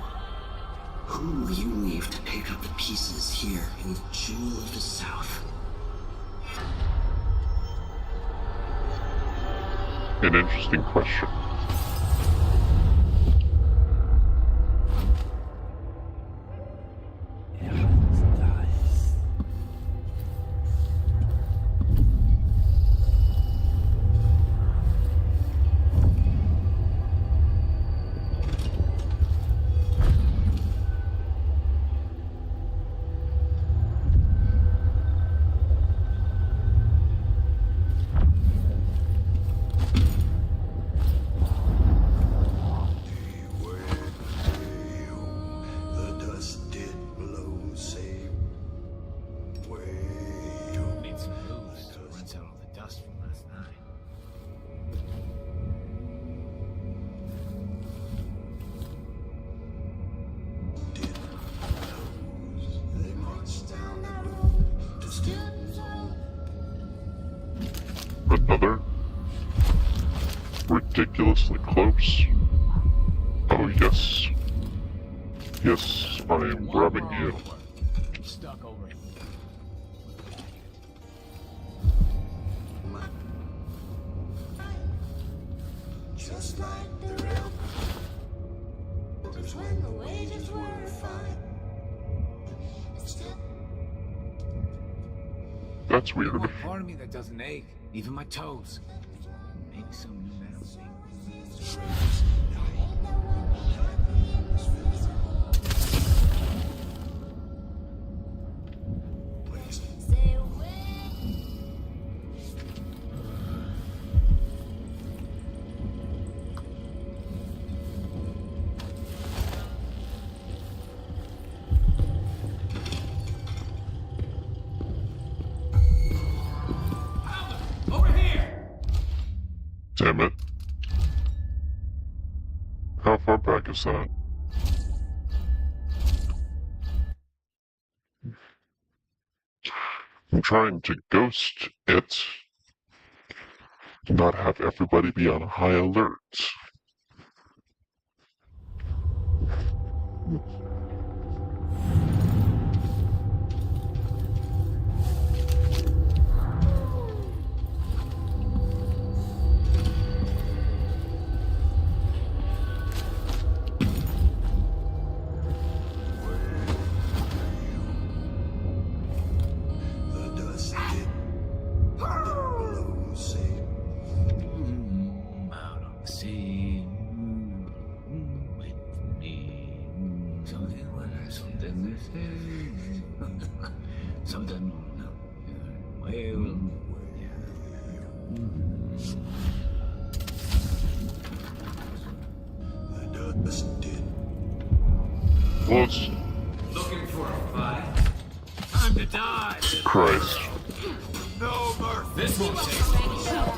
Who will you leave to pick up the pieces here in the Jewel of the South? An interesting question. Another? Ridiculously close. Oh yes. Yes, I am grabbing you. Stuck over. Just like the real when the wages were fine. That's weird. There's one part of me that doesn't ache, even my toes. Maybe some new metal thing. Damn it. How far back is that? I'm trying to ghost it, not have everybody be on high alert. Close. Looking for a fight? Time to die. Christ. No mercy. This won't take long.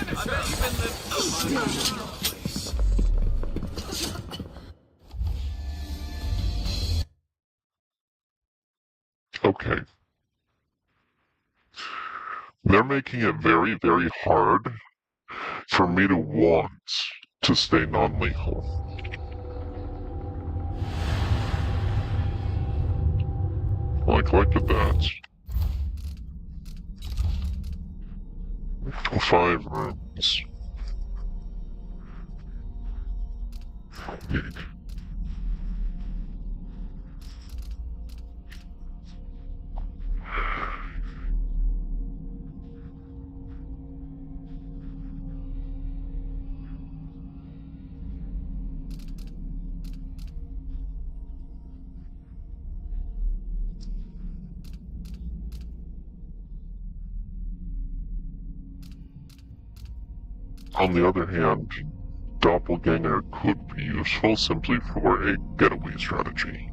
I bet you've been living Okay. They're making it very, very hard for me to want to stay non-lethal. Well, I collected that. 5 rooms. On the other hand, Doppelganger could be useful simply for a getaway strategy.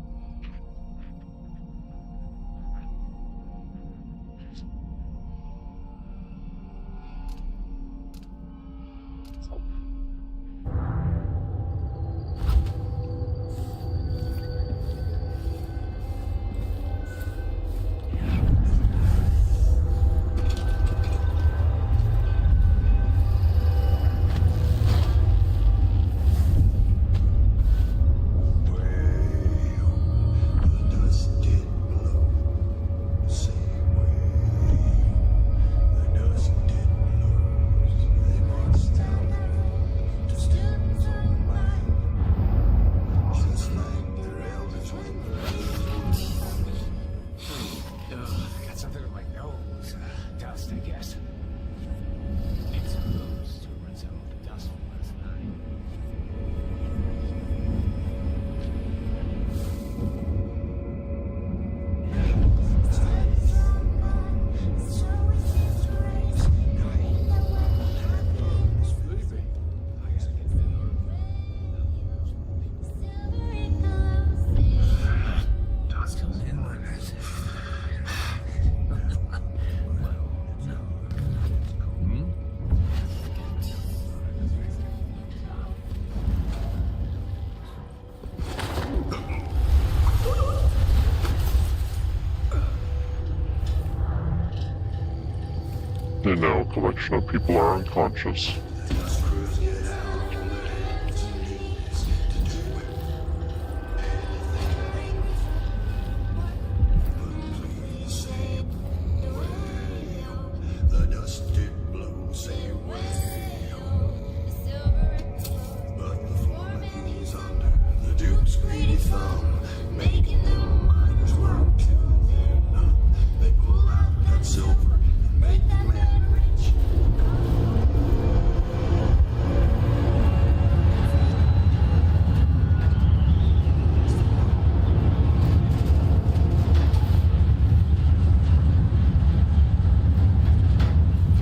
And now a collection of people are unconscious.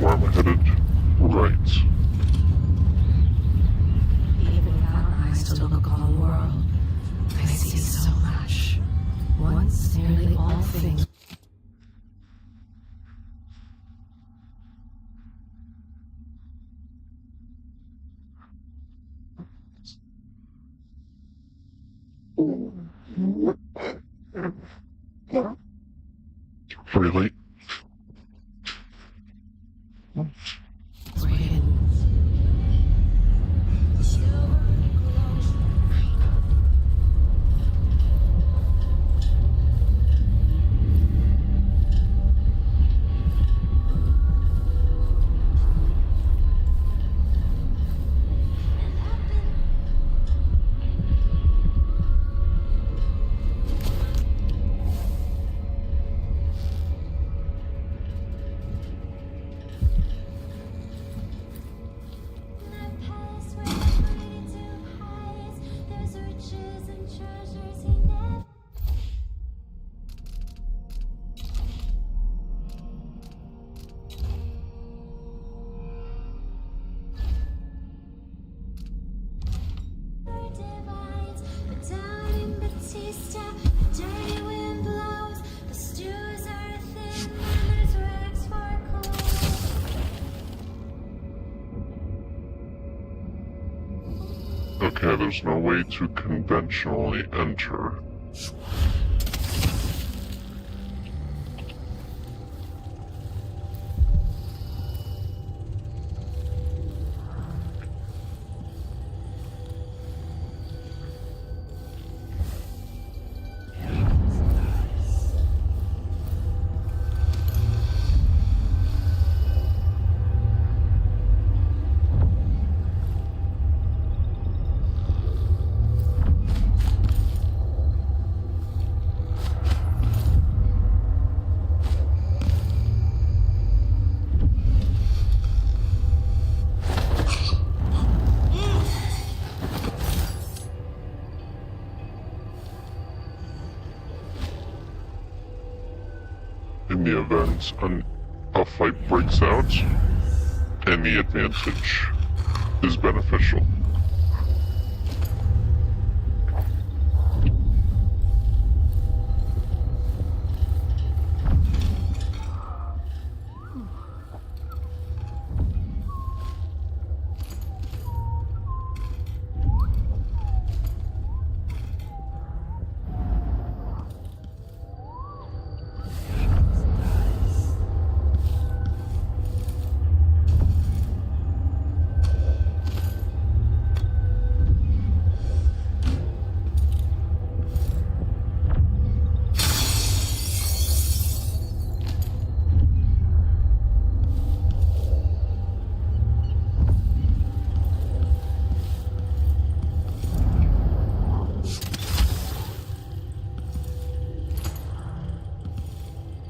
Where am I headed? Right. Even without eyes to look on the world, I see so much. Once nearly all things. Really? Okay, there's no way to conventionally enter. In the event a fight breaks out, any advantage is beneficial.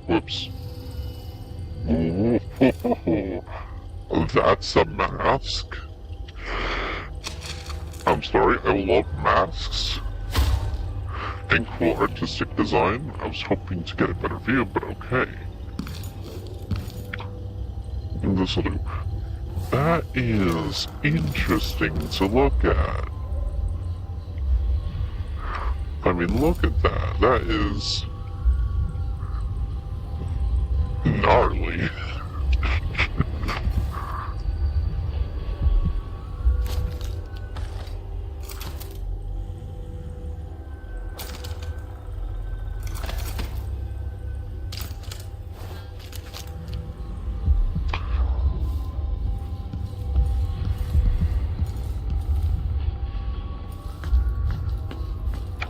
Whoops. Oh, that's a mask? I'm sorry, I love masks. And cool artistic design. I was hoping to get a better view, but okay. And this'll do. That is interesting to look at. I mean, look at that. That is gnarly.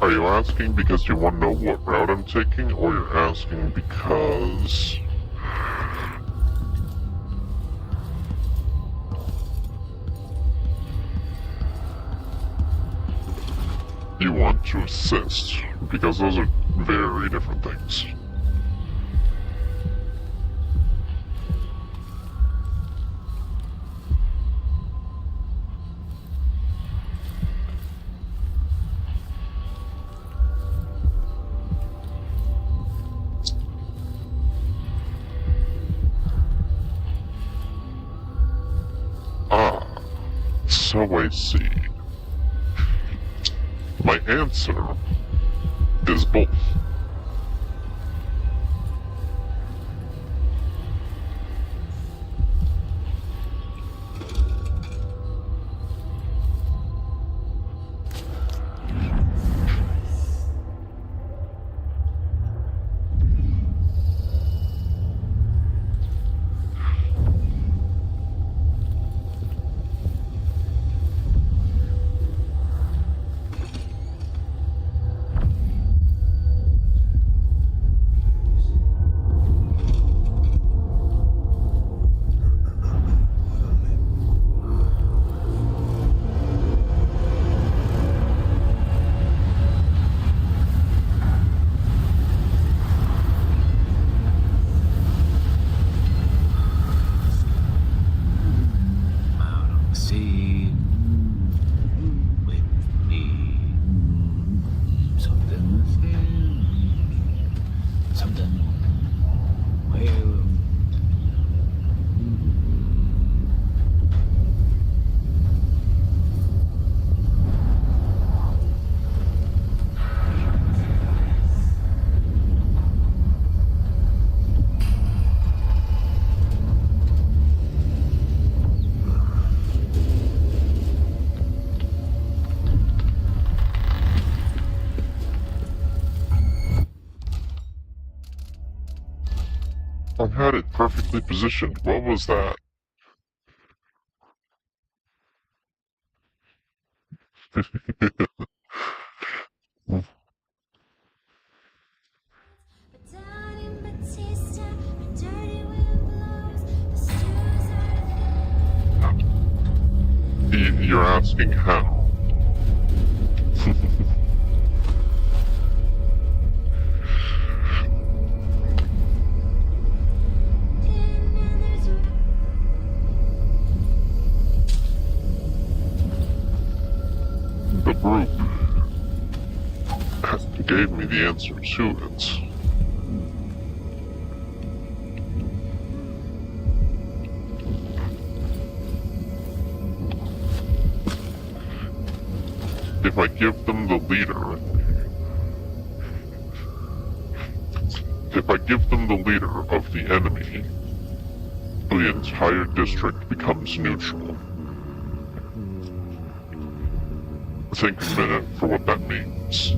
Are you asking because you want to know what route I'm taking, or you're asking because you want to assist? Because those are very different things. So I see. My answer is both. I had it perfectly positioned. What was that? You're asking how? The group gave me the answer to it. if I give them the leader, of the enemy, the entire district becomes neutral. Think a minute for what that means.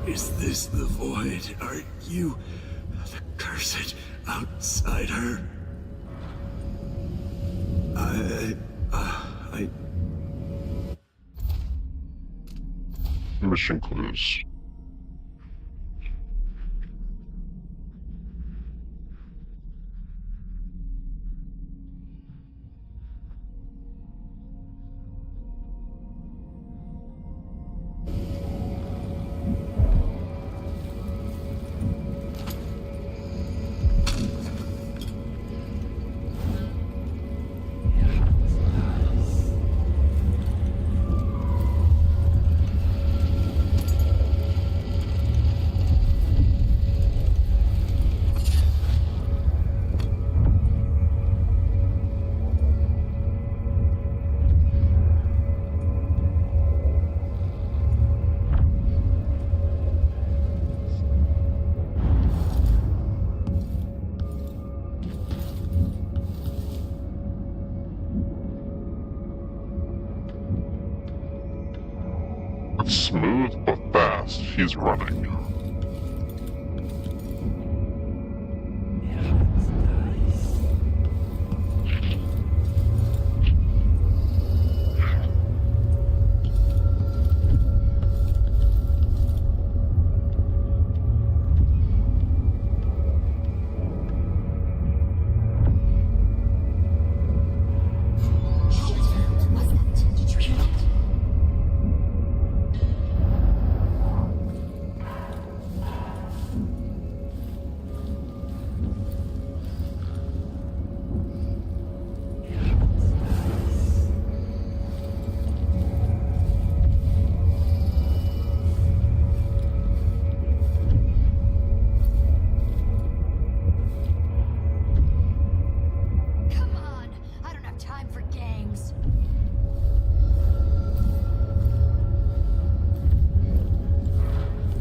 Is this the void? Are you the cursed outsider? Mission clues. Smooth but fast, he's running.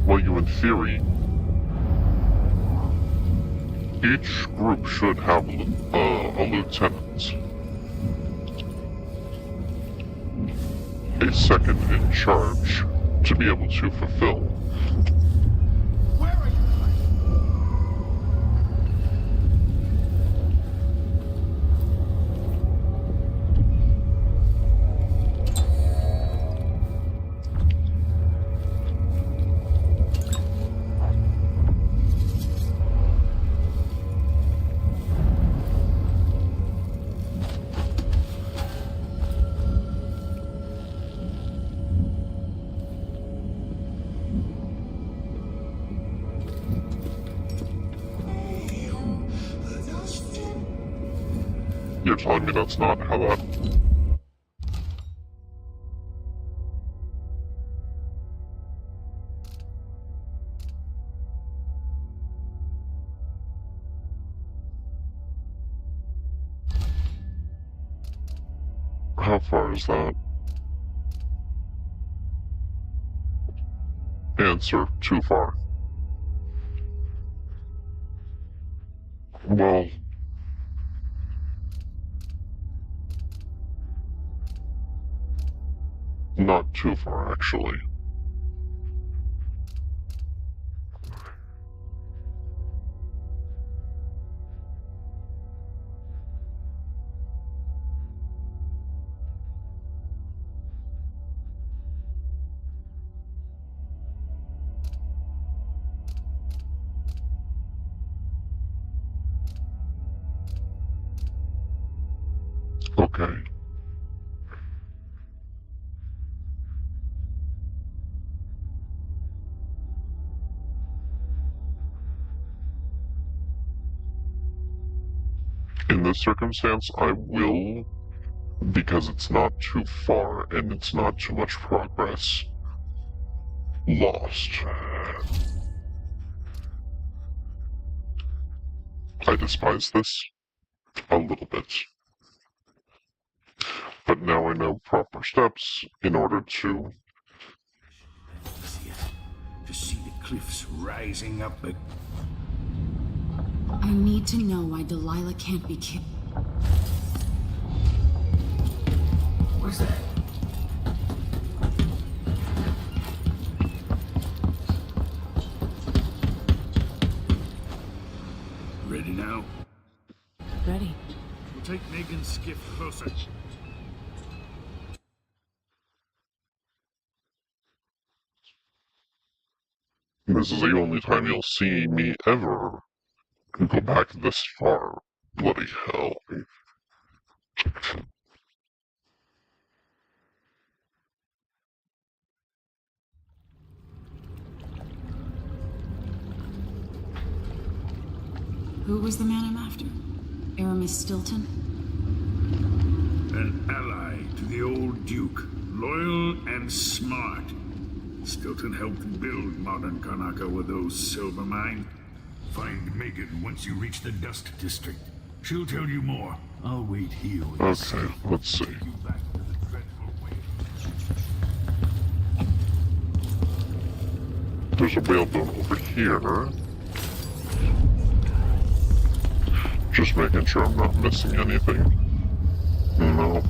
Well, you in theory, each group should have a lieutenant. A second in charge to be able to fulfill. You're telling me that's not how that... How far is that? Answer, too far. Well... Not too far, actually. Okay. this circumstance, I will, because it's not too far and it's not too much progress lost. I despise this a little bit. But now I know proper steps in order to... To see the cliffs rising up. I need to know why Delilah can't be killed. What's that? Ready now? Ready. We'll take Megan's skiff closer. This is the only time you'll see me ever go back this far. Bloody hell. Who was the man I'm after? Aramis Stilton? An ally to the old Duke. Loyal and smart. Stilton helped build modern Karnaca with those silver mines. Find Megan once you reach the Dust District. She'll tell you more. I'll wait here with Okay, let's see. There's a whalebone over here. Just making sure I'm not missing anything. No.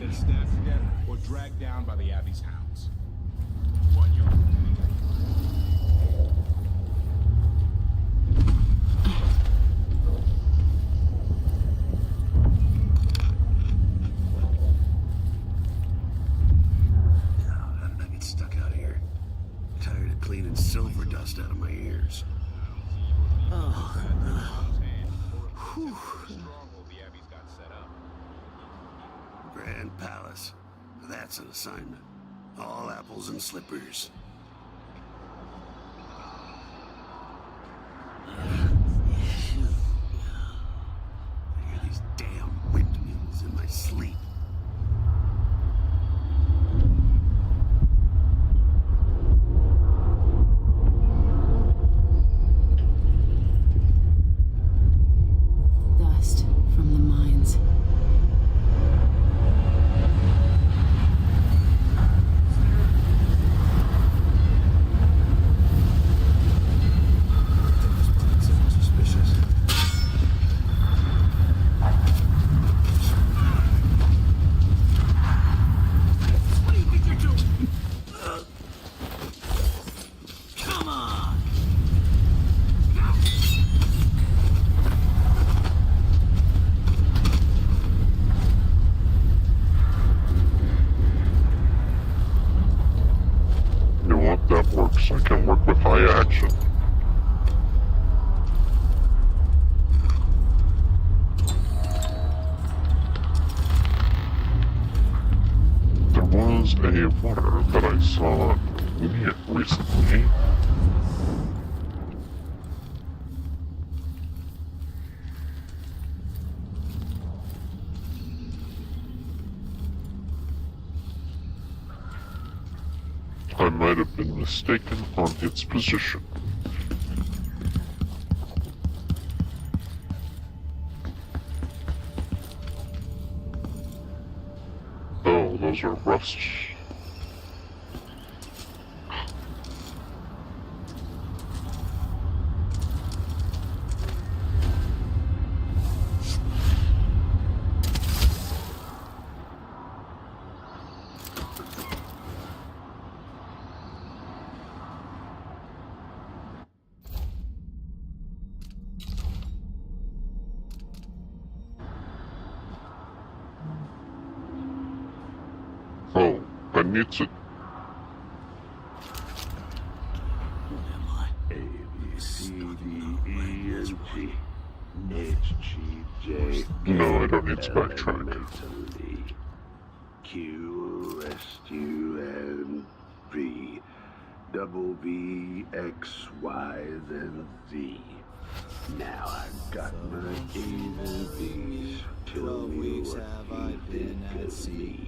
Then stabbed to death or dragged down by the Abbey's hounds. 1 yard. How did I get stuck out here? Tired of cleaning silver dust out of my ears. Oh, whew. Grand Palace. That's an assignment. All apples and slippers. I hear these damn windmills in my sleep. Dust from the mines. That works. I can work with high action. There was a water that I saw here recently. I might have been mistaken on its position. Oh, those are rusts. need to... A, B, C, D, E, F, G, H, G, J, No, I don't need to backtrack. mentally. Q, S, U, N, V, double V, X, Y, then Z. Now I've got my A's and B's. 12 weeks have I been at sea,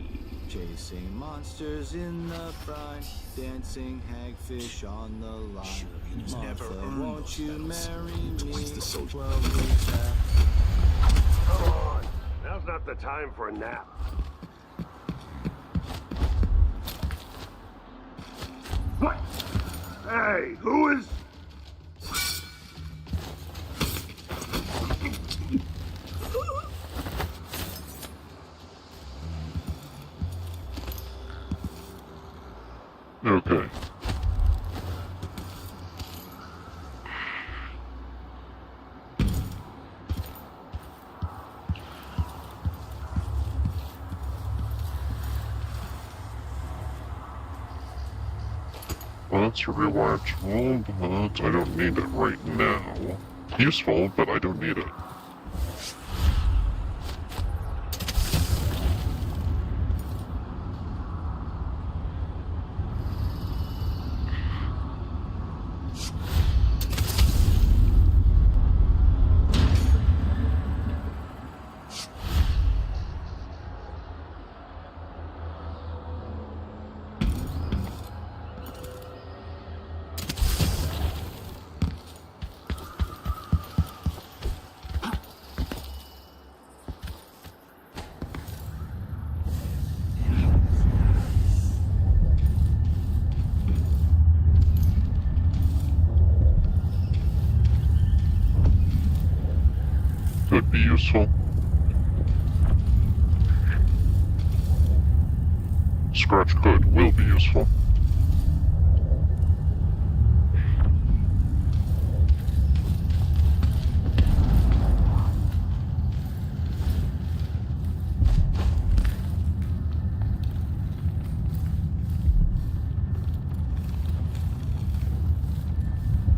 chasing monsters in the brine, dancing hagfish on the line. Sure, he's never Martha, earned won't those you medals. marry Twice me? the social. 12 weeks have... Come on. Now's not the time for a nap. What? Hey, who is... Okay. Well, that's a rewire tool, but I don't need it right now. Useful, but I don't need it. Could be useful. Scratch will be useful.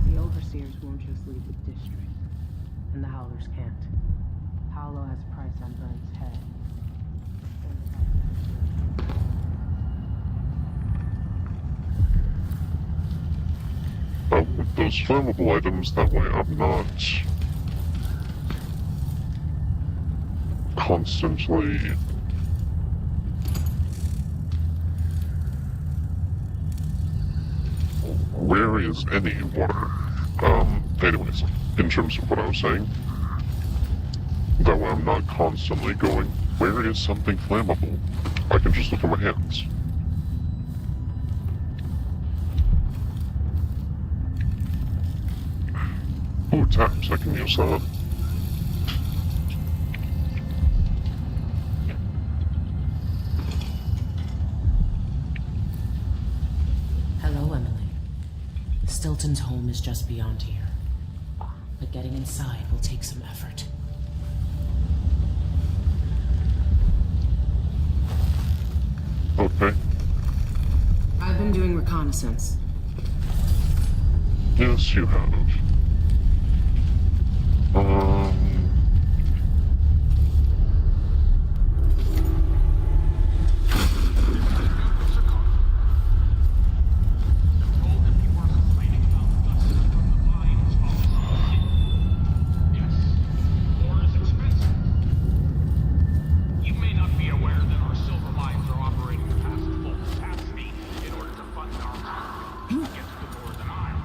The overseers won't just leave the district, and the howlers can't. Paolo has a price on Vern's head. But with those flammable items, that way I'm not constantly where is any water? Anyways, in terms of what I was saying, that way I'm not constantly going, where is something flammable? I can just look at my hands. Ooh, taps, I can use that. Hello, Emily. Stilton's home is just beyond here. But getting inside will take some effort. Okay. I've been doing reconnaissance. Yes, you have. You may not be aware that our silver mines are operating past full capacity in order to fund our conflict against the Northern Isle.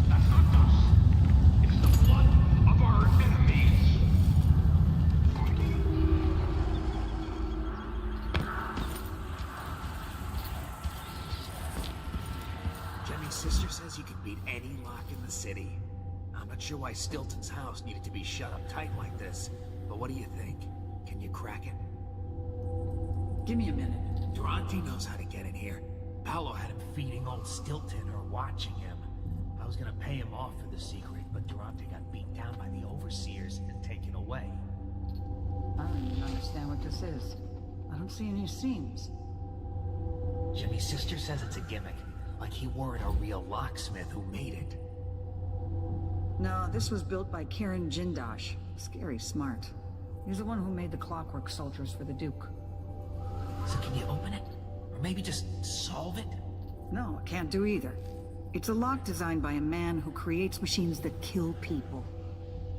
That's not us. It's the blood of our enemies. Jenny's sister says you can beat any lock in the city. I'm not sure why Stilton's house needed to be shut up tight like this, but what do you think? Can you crack it? Give me a minute. Durante knows how to get in here. Paolo had him feeding old Stilton or watching him. I was gonna pay him off for the secret, but Durante got beat down by the overseers and taken away. I don't even understand what this is. I don't see any seams. Jimmy's sister says it's a gimmick, like he weren't a real locksmith who made it. No, this was built by Kieran Jindosh. Scary smart. He's the one who made the clockwork soldiers for the Duke. So can you open it? Or maybe just solve it? No, I can't do either. It's a lock designed by a man who creates machines that kill people.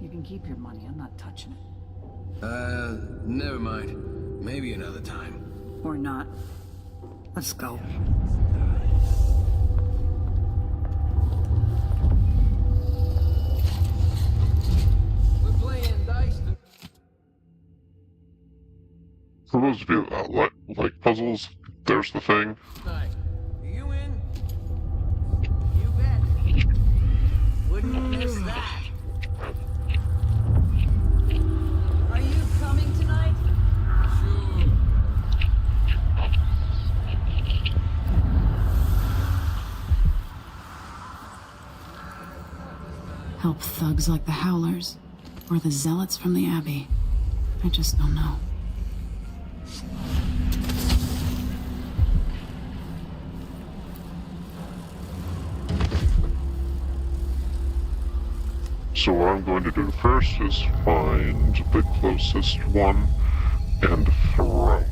You can keep your money, I'm not touching it. Never mind. Maybe another time. Or not. Let's go. We're playing dice. For those of you that like puzzles, there's the thing. Night. You in? You bet. Wouldn't miss that. Are you coming tonight? Sure. Help thugs like the Howlers, or the Zealots from the Abbey. I just don't know. So what I'm going to do first is find the closest one and throw.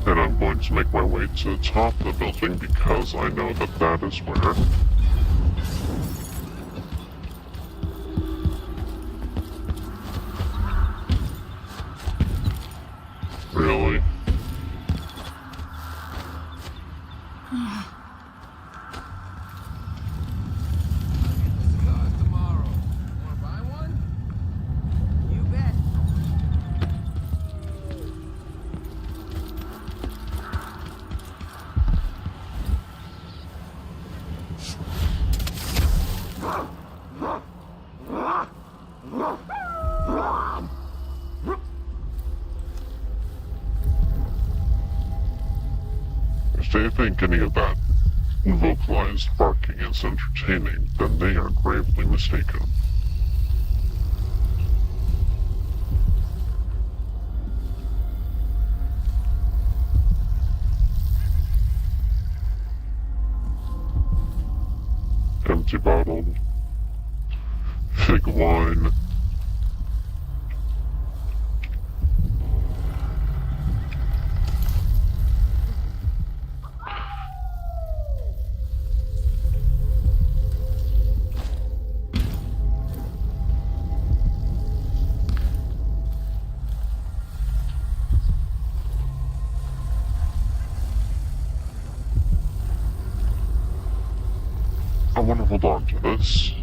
And I'm going to make my way to the top of the building because I know that that is where really? Cigars tomorrow. Wanna buy one? You bet. If they think any of that vocalized barking is entertaining, then they are gravely mistaken. Empty bottle, fig wine. I want to hold on to this.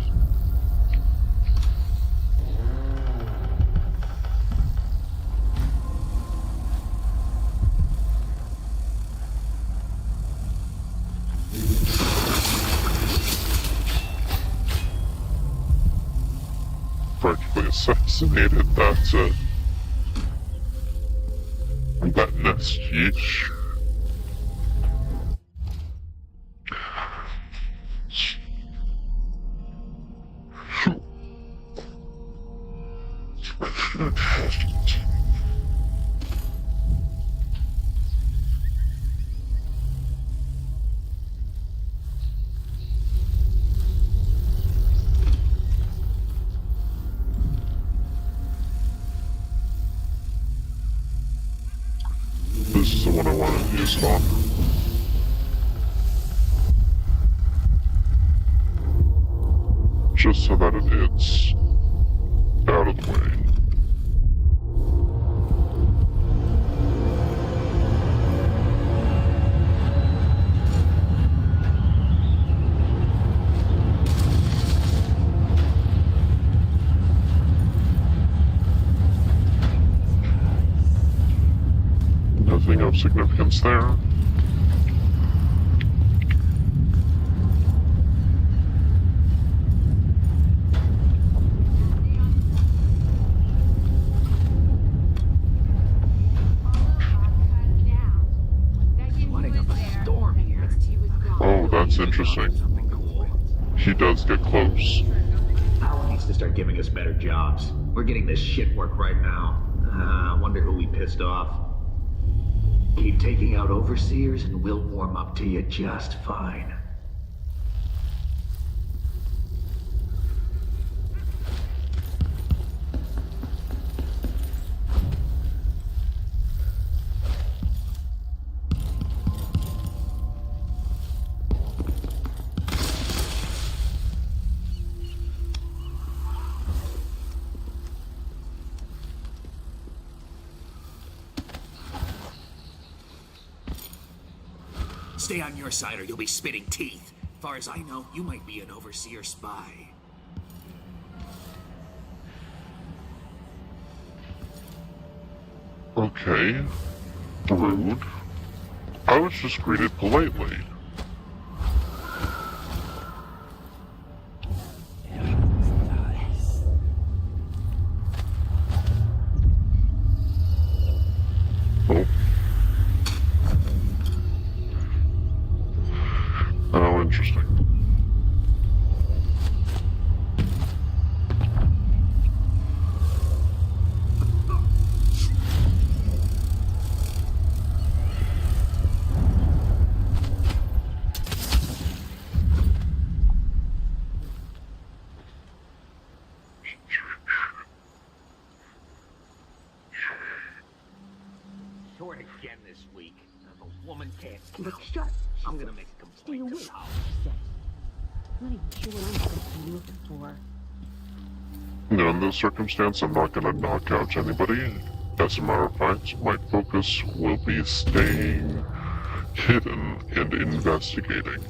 Practically assassinated that nest, yeesh. This is the one I wanted to use on. Just so that it's out of the way. Nothing of significance there. Want to That's interesting. He does get close. Paolo needs to start giving us better jobs. We're getting this shit work right now. I wonder who we pissed off. Keep taking out overseers and we'll warm up to you just fine. Stay on your side or you'll be spitting teeth. Far as I know, you might be an overseer spy. Okay. Rude. I was just greeted politely. Oh. Oh, interesting. Short again this week. The woman can't. Look, shut. I'm gonna make a complaint to Paolo. I'm not even sure what I'm supposed to be looking for. No, in this circumstance, I'm not gonna knock out anybody. As a matter of fact, my focus will be staying hidden and investigating.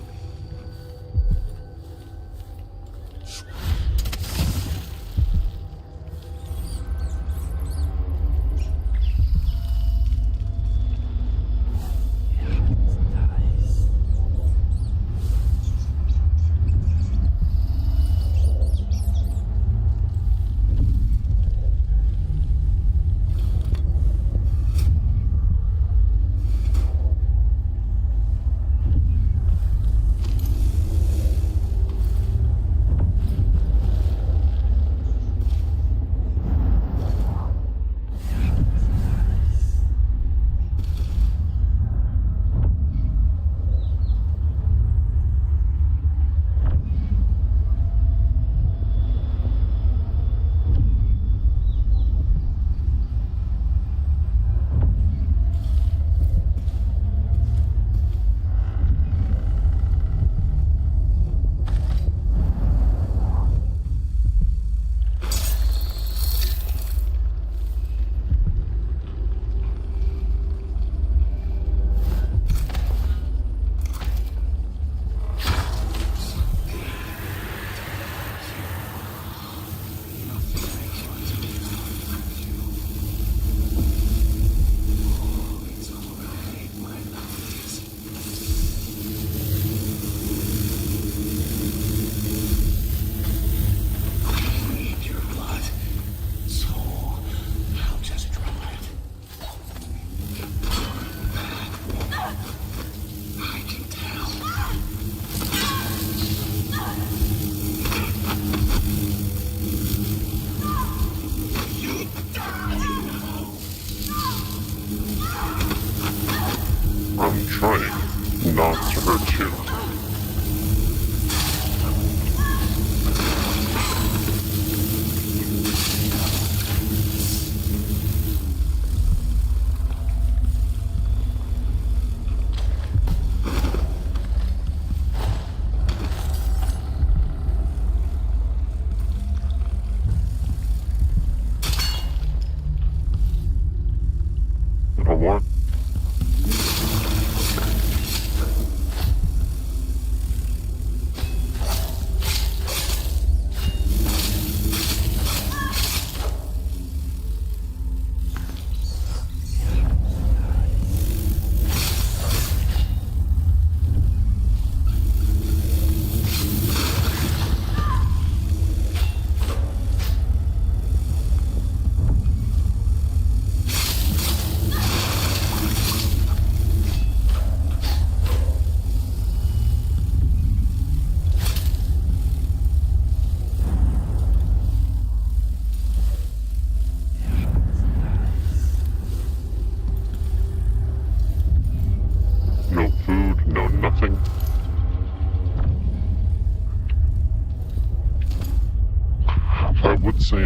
I'm trying not to hurt you. You know what?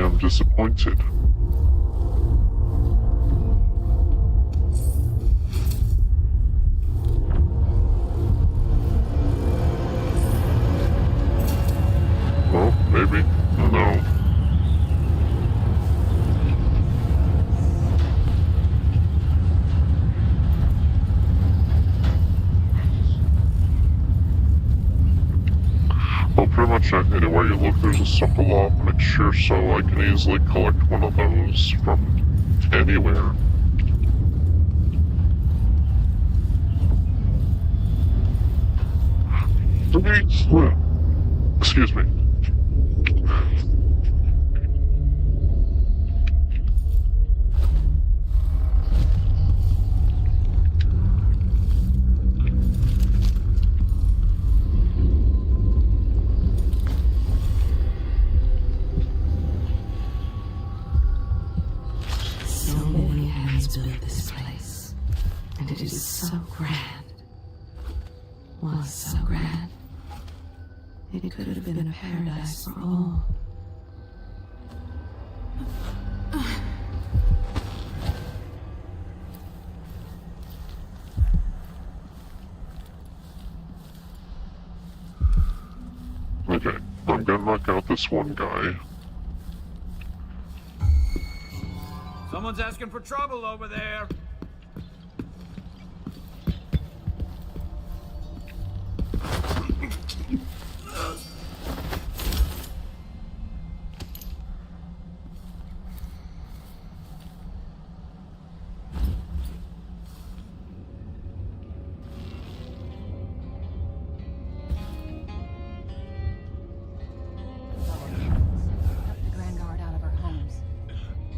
am disappointed. Well, maybe. No. Well, pretty much anywhere you look, there's a Sokolov mixture, so I can easily collect one of those from anywhere. Excuse me. So many hands built this place, and it is so grand. Was so grand. It could have been a paradise for all. Okay, I'm gonna knock out this one guy. Someone's asking for trouble over there. Kept the Grand Guard out of our homes.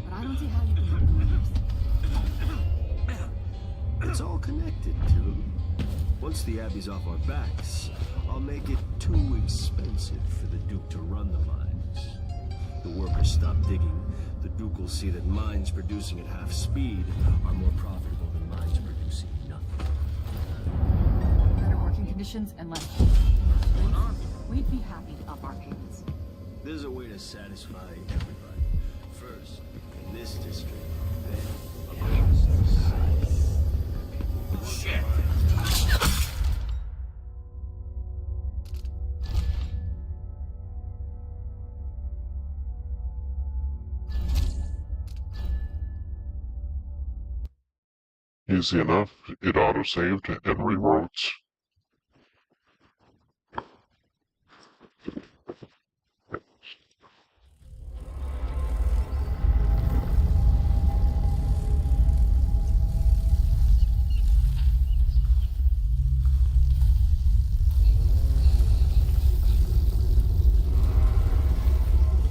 But I don't see how you can help the others. It's all connected, too. Once the Abbey's off our backs, I'll make it too expensive for the Duke to run the mines. The workers stop digging. The Duke will see that mines producing at half speed are more profitable than mines producing nothing. Better working conditions and less. We'd be happy to up our payments. There's a way to satisfy everybody. First, in this district, then across the site. Shit! Easy enough, it auto-saved and rewrote.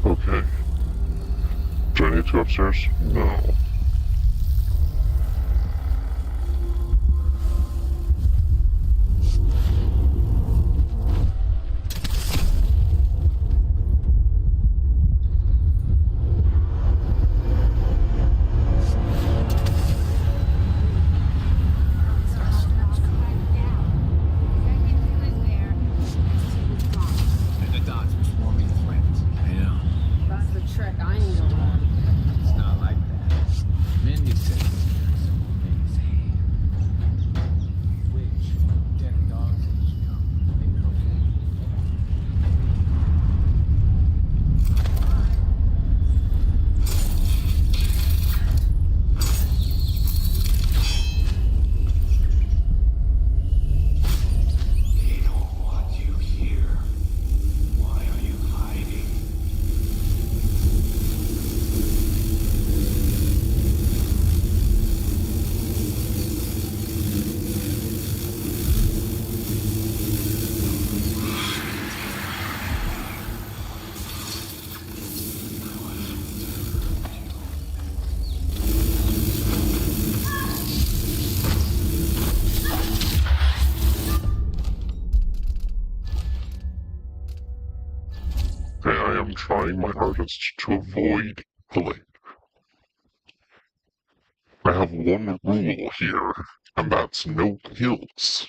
Okay. Do I need to go upstairs? No. And the dots were swarming threats. I know. That's the trick I need to learn. It's not like that. Mindy said there's some amazing. Which dead dogs they know. They don't want you here. Why are you hiding? Okay, I am trying my hardest to avoid killing. I have one rule here, and that's no kills.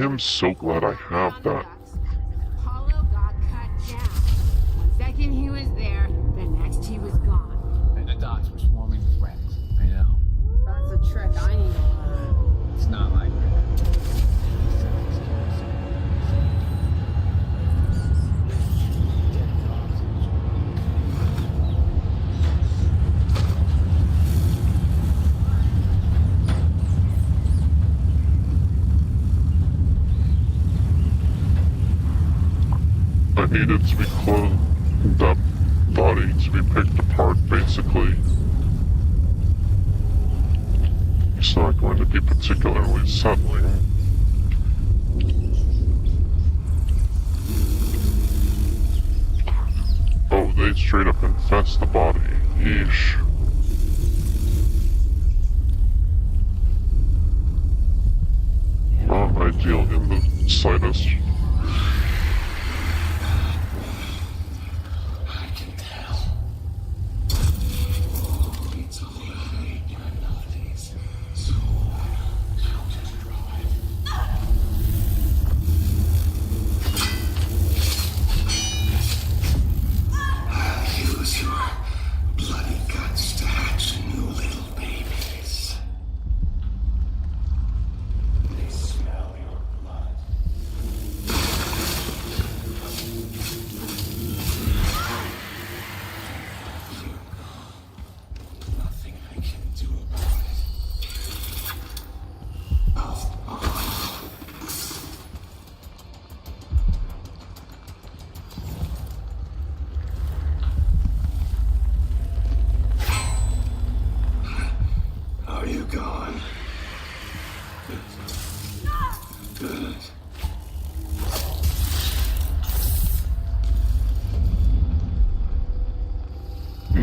am so glad I have that. Apollo got cut down. One second he was there, the next he was gone. And the docks were swarming with rats. I know. That's a trick I need to learn. It's not like that. I needed to be close, that body to be picked apart, basically. It's not going to be particularly settling. Oh, they straight up infest the body. Yeesh. Not ideal in the slightest. Use your bloody guts to hatch new little babies. They smell your blood. Nothing I can do about it. Are you gone? Good.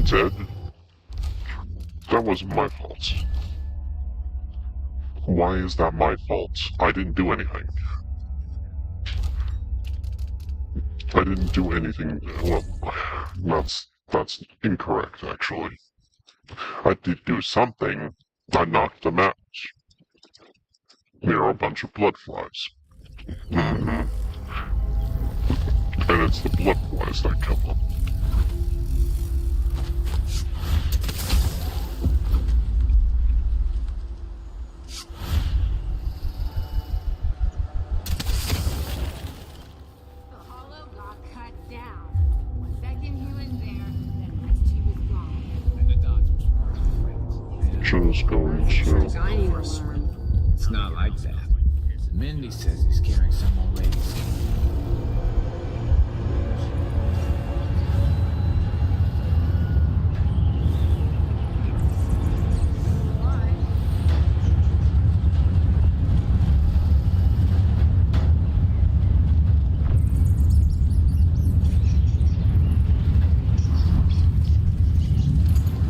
Dead? That wasn't my fault. Why is that my fault? I didn't do anything. I didn't do anything. Well, that's incorrect, actually. I did do something. I knocked them out. They're a bunch of blood flies. And it's the blood flies that kill them. Apollo got cut down. One second he was there, the next he was gone. And the docks were swarming with rats. Just going to... I need to learn. It's not like that. Mindy says he's carrying some old lady's.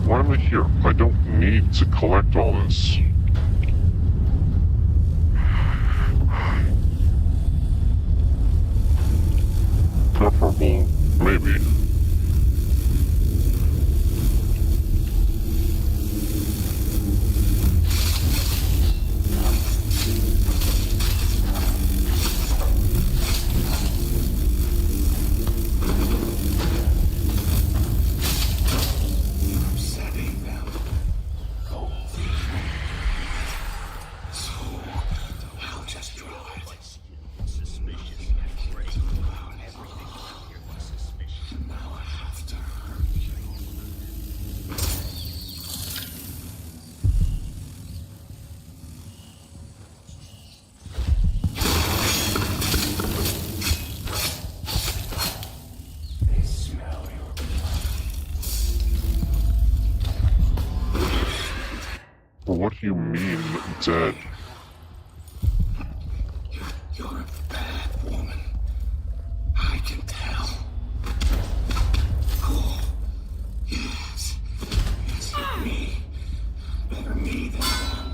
Why am I here? I don't need to collect all this. Preferable, maybe. Setting them. Go. So, I'll just draw it. Suspicious. About everything here was suspicious. Now I have to hurt you. They smell your What do you mean, dead? You're a bad woman. I can tell. Oh, yes. Yes, you're me. Better me than them.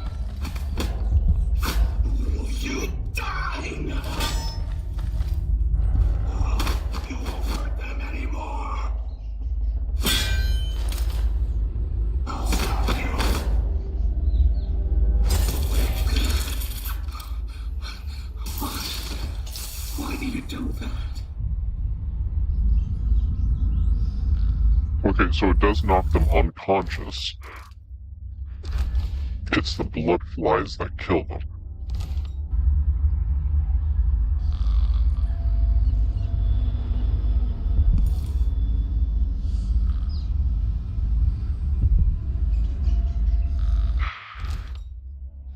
Will you die now? Oh, you won't hurt them anymore. I'll stop you. Okay, so it does knock them unconscious. It's the blood flies that kill them.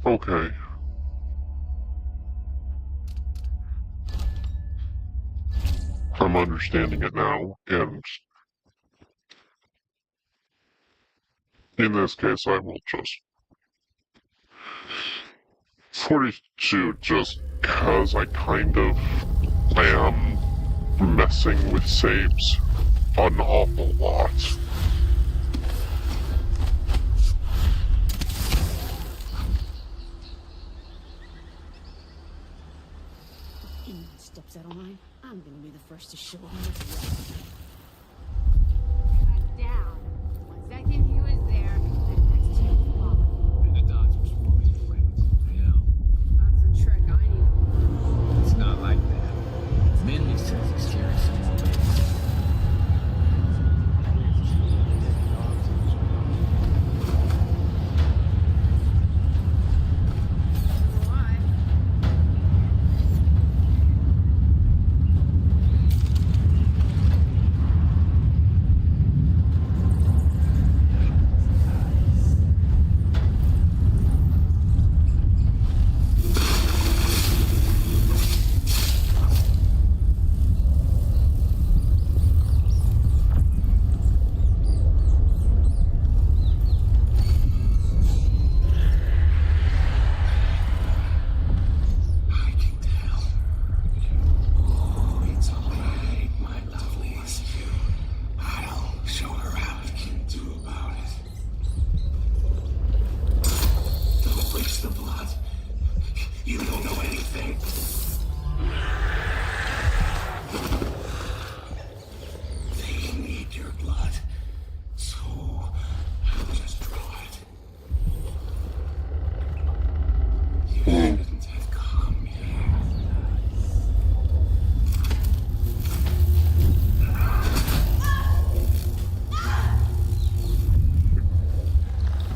Okay. I'm understanding it now, and in this case I will just 42 just cause I am messing with saves an awful lot. Anyone steps out of line, I'm gonna be the first to show him what's right. Down. 1 second he was there, the next two followed. And the dots were swarming with friends. Yeah. That's a trick I need to learn. It's not like that. Mindy says he's carrying some more babies.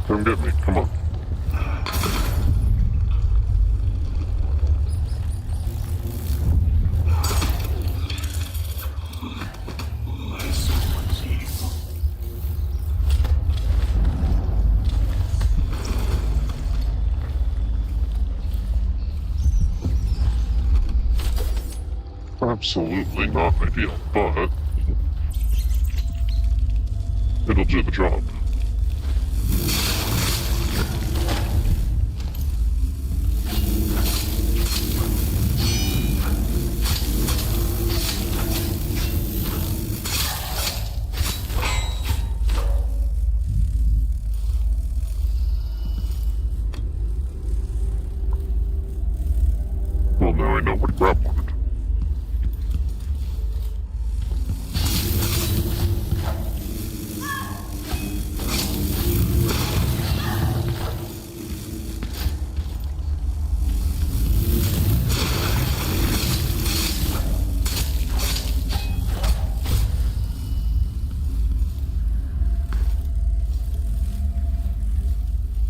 Come get me, come on. Absolutely not ideal, but it'll do the job. Well, now I know what grab wanted.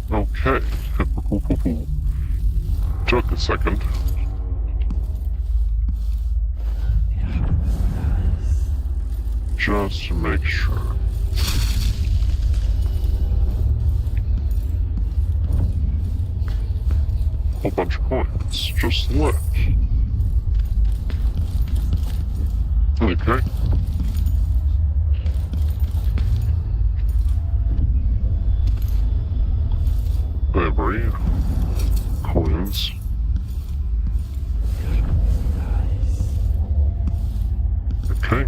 Okay. Took a second. Just to make sure. Whole bunch of coins. Just look. Okay. Every coins. Okay.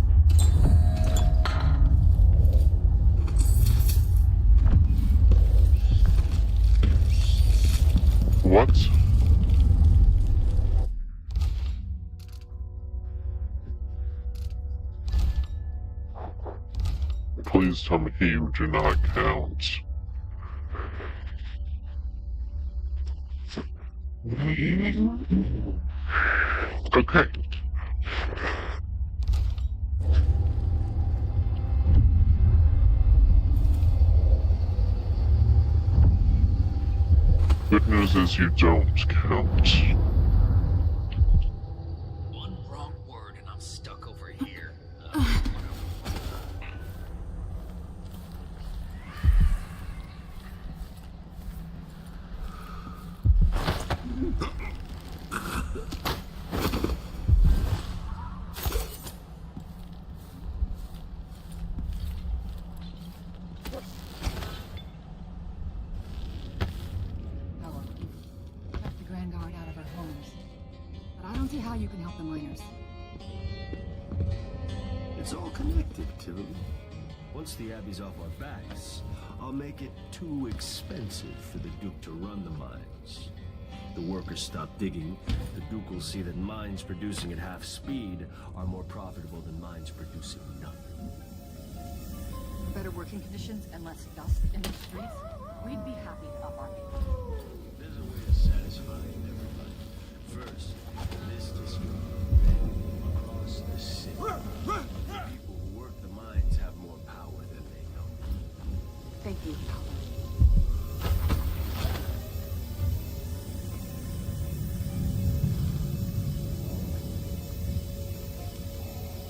What? Please tell me you do not count. Okay. Good news is you don't count. One wrong word and I'm stuck over here. Bella, you've kept the Grand Guard out of our homes. But I don't see how you can help the miners. It's all connected, Tilly. Once the Abbey's off our backs, I'll make it too expensive for the Duke to run the mines. The workers stop digging, the Duke will see that mines producing at half speed are more profitable than mines producing nothing. For better working conditions and less dust in the streets, we'd be happy to up our pay. There's a way of satisfying everybody. First, this Dishonored, then across the city. The people who work the mines have more power than they know. Thank you, Paolo.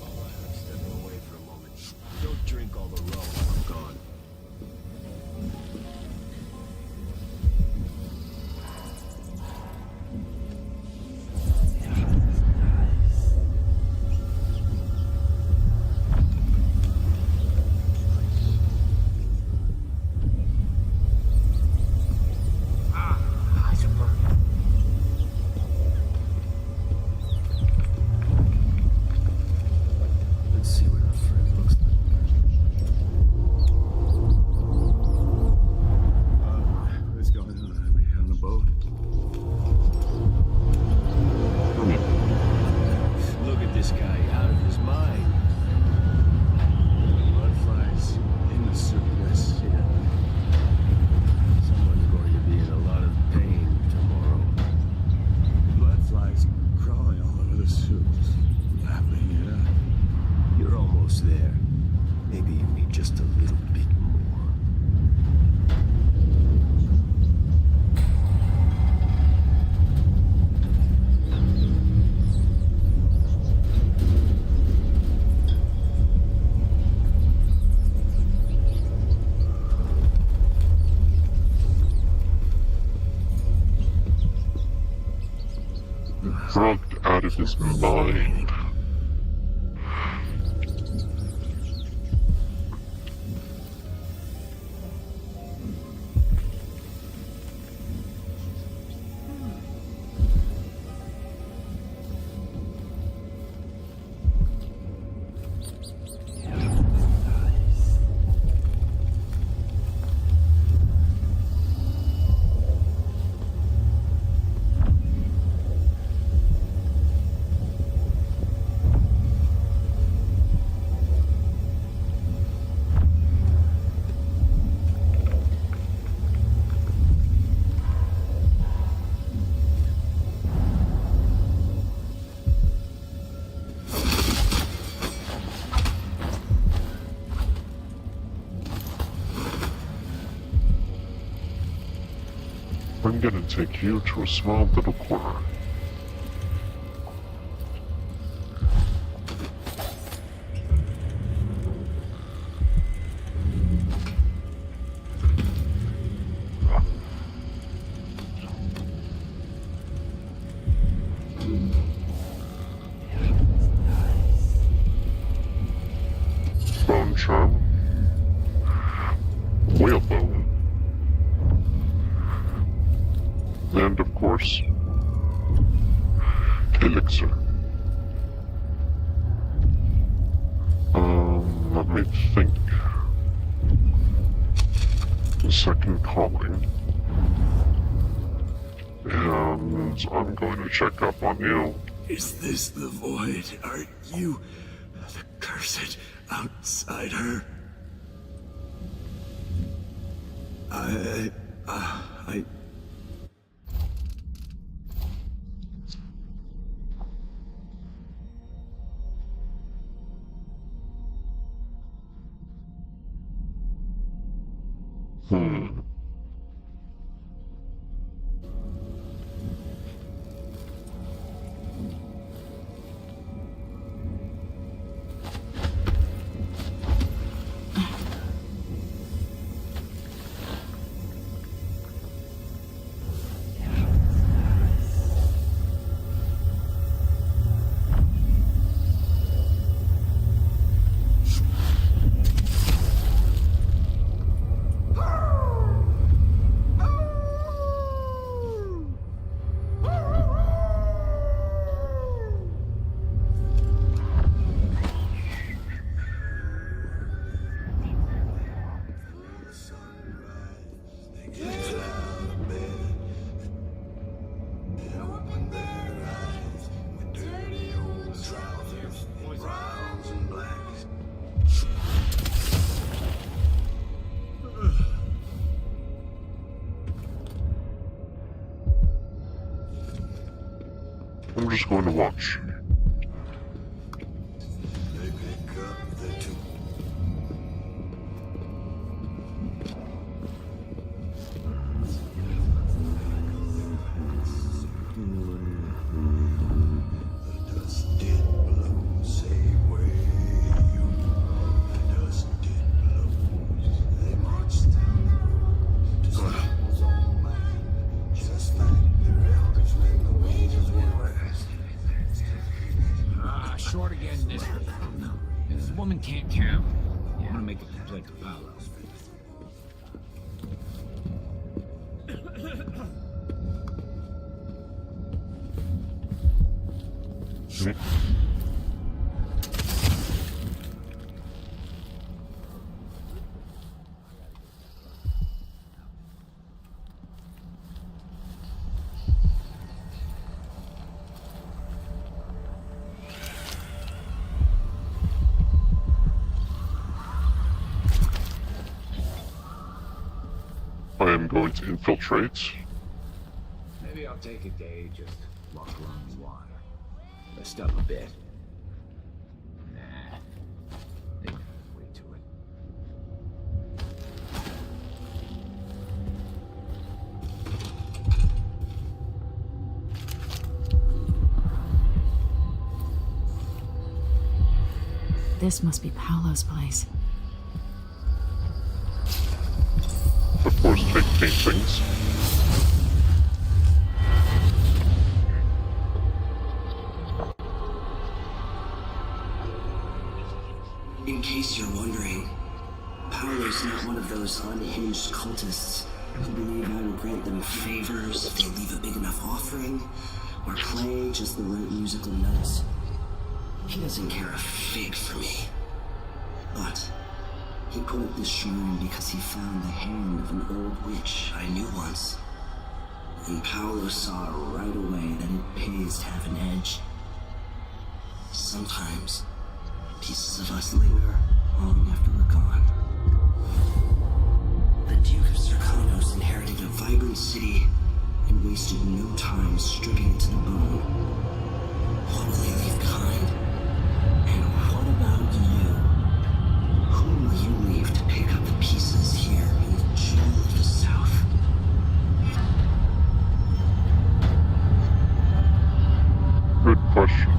Alright, I'm stepping away for a moment. Don't drink all the rum while I'm gone. Let's see what our friend looks like. What's going on? Are we on a boat? Look at this guy, out of his mind. Mudflies in the surplus. Yeah. Someone's going to be in a lot of pain tomorrow. Bloodflies crawling all over the suit, just lapping it up. You're almost there. Maybe you need just a little bit more. Drugged out of his mind. I'm gonna take you to a small little corner. Bone charm. Whalebone. And of course, elixir. Let me think. The second calling. And I'm going to check up on you. Is this the void? Are you the cursed outsider? I... I'm just going to watch. They pick up the two. The dust did blow, say where you are. The dust did blow. They marched down the road to Samuel's old man, just like their elders when the wages were last. Short again, district. No, this woman can't count. Yeah. I'm gonna make a complaint to Paolo. I am going to infiltrate. Maybe I'll take a day, just walk along the water. Rest up a bit. Nah. Think way to it. This must be Paolo's place. Of course, take paintings. In case you're wondering, Paolo's not one of those unhinged cultists who believe I will grant them favors if they leave a big enough offering or play just the right musical notes. He doesn't care a fig for me. But he put up this shrine because he found the hand of an old witch I knew once. And Paolo saw right away that it pays to have an edge. Sometimes pieces of us linger long after we're gone. The Duke of Sercanos inherited a vibrant city and wasted no time stripping it to the bone. What will he leave behind? And what about you? Who will you leave to pick up the pieces here in the jewel of the South? Good question.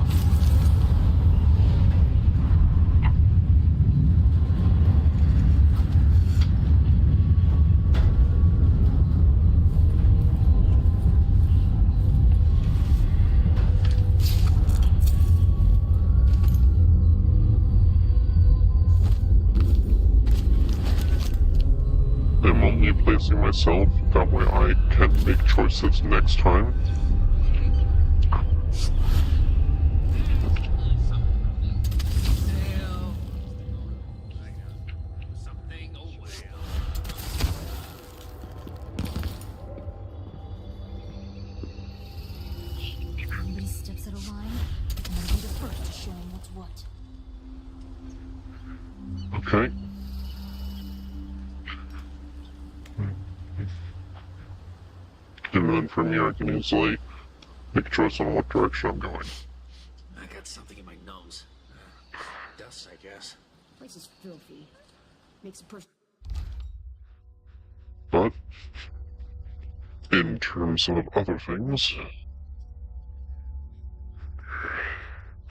I'm only placing myself, that way I can make choices next time. If anybody steps out of line, I'm gonna be the first to show him what's what. Okay. And then from here I can easily make a choice on what direction I'm going. I got something in my nose. Dust, I guess. Place is filthy. Makes a person. But, in terms of other things,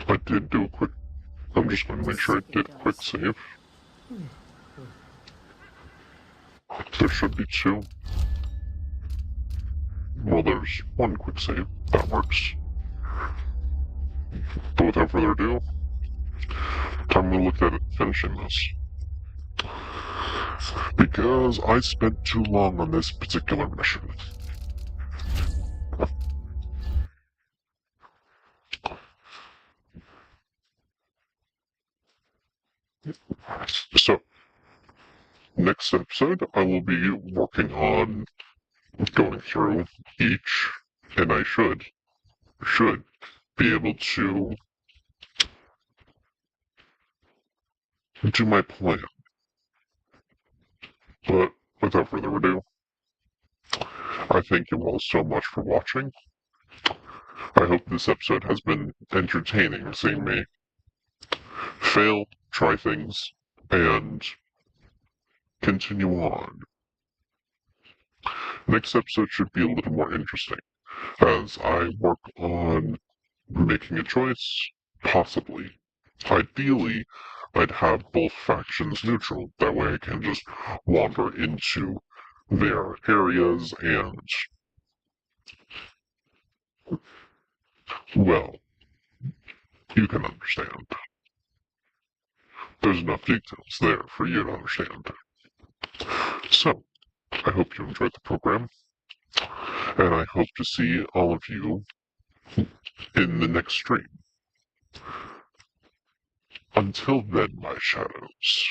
I did do a quick... I'm just going to make sure I did a quick save. There should be two. Well, there's one quick save. That works. But without further ado, time to look at it finishing this. Because I spent too long on this particular mission. So, next episode, I will be working on going through each, and I should be able to do my plan. But without further ado, I thank you all so much for watching. I hope this episode has been entertaining, seeing me fail, try things, and continue on. Next episode should be a little more interesting, as I work on making a choice, possibly. Ideally, I'd have both factions neutral. That way I can just wander into their areas and, well, you can understand. There's enough details there for you to understand. So, I hope you enjoyed the program, and I hope to see all of you in the next stream. Until then, my shadows.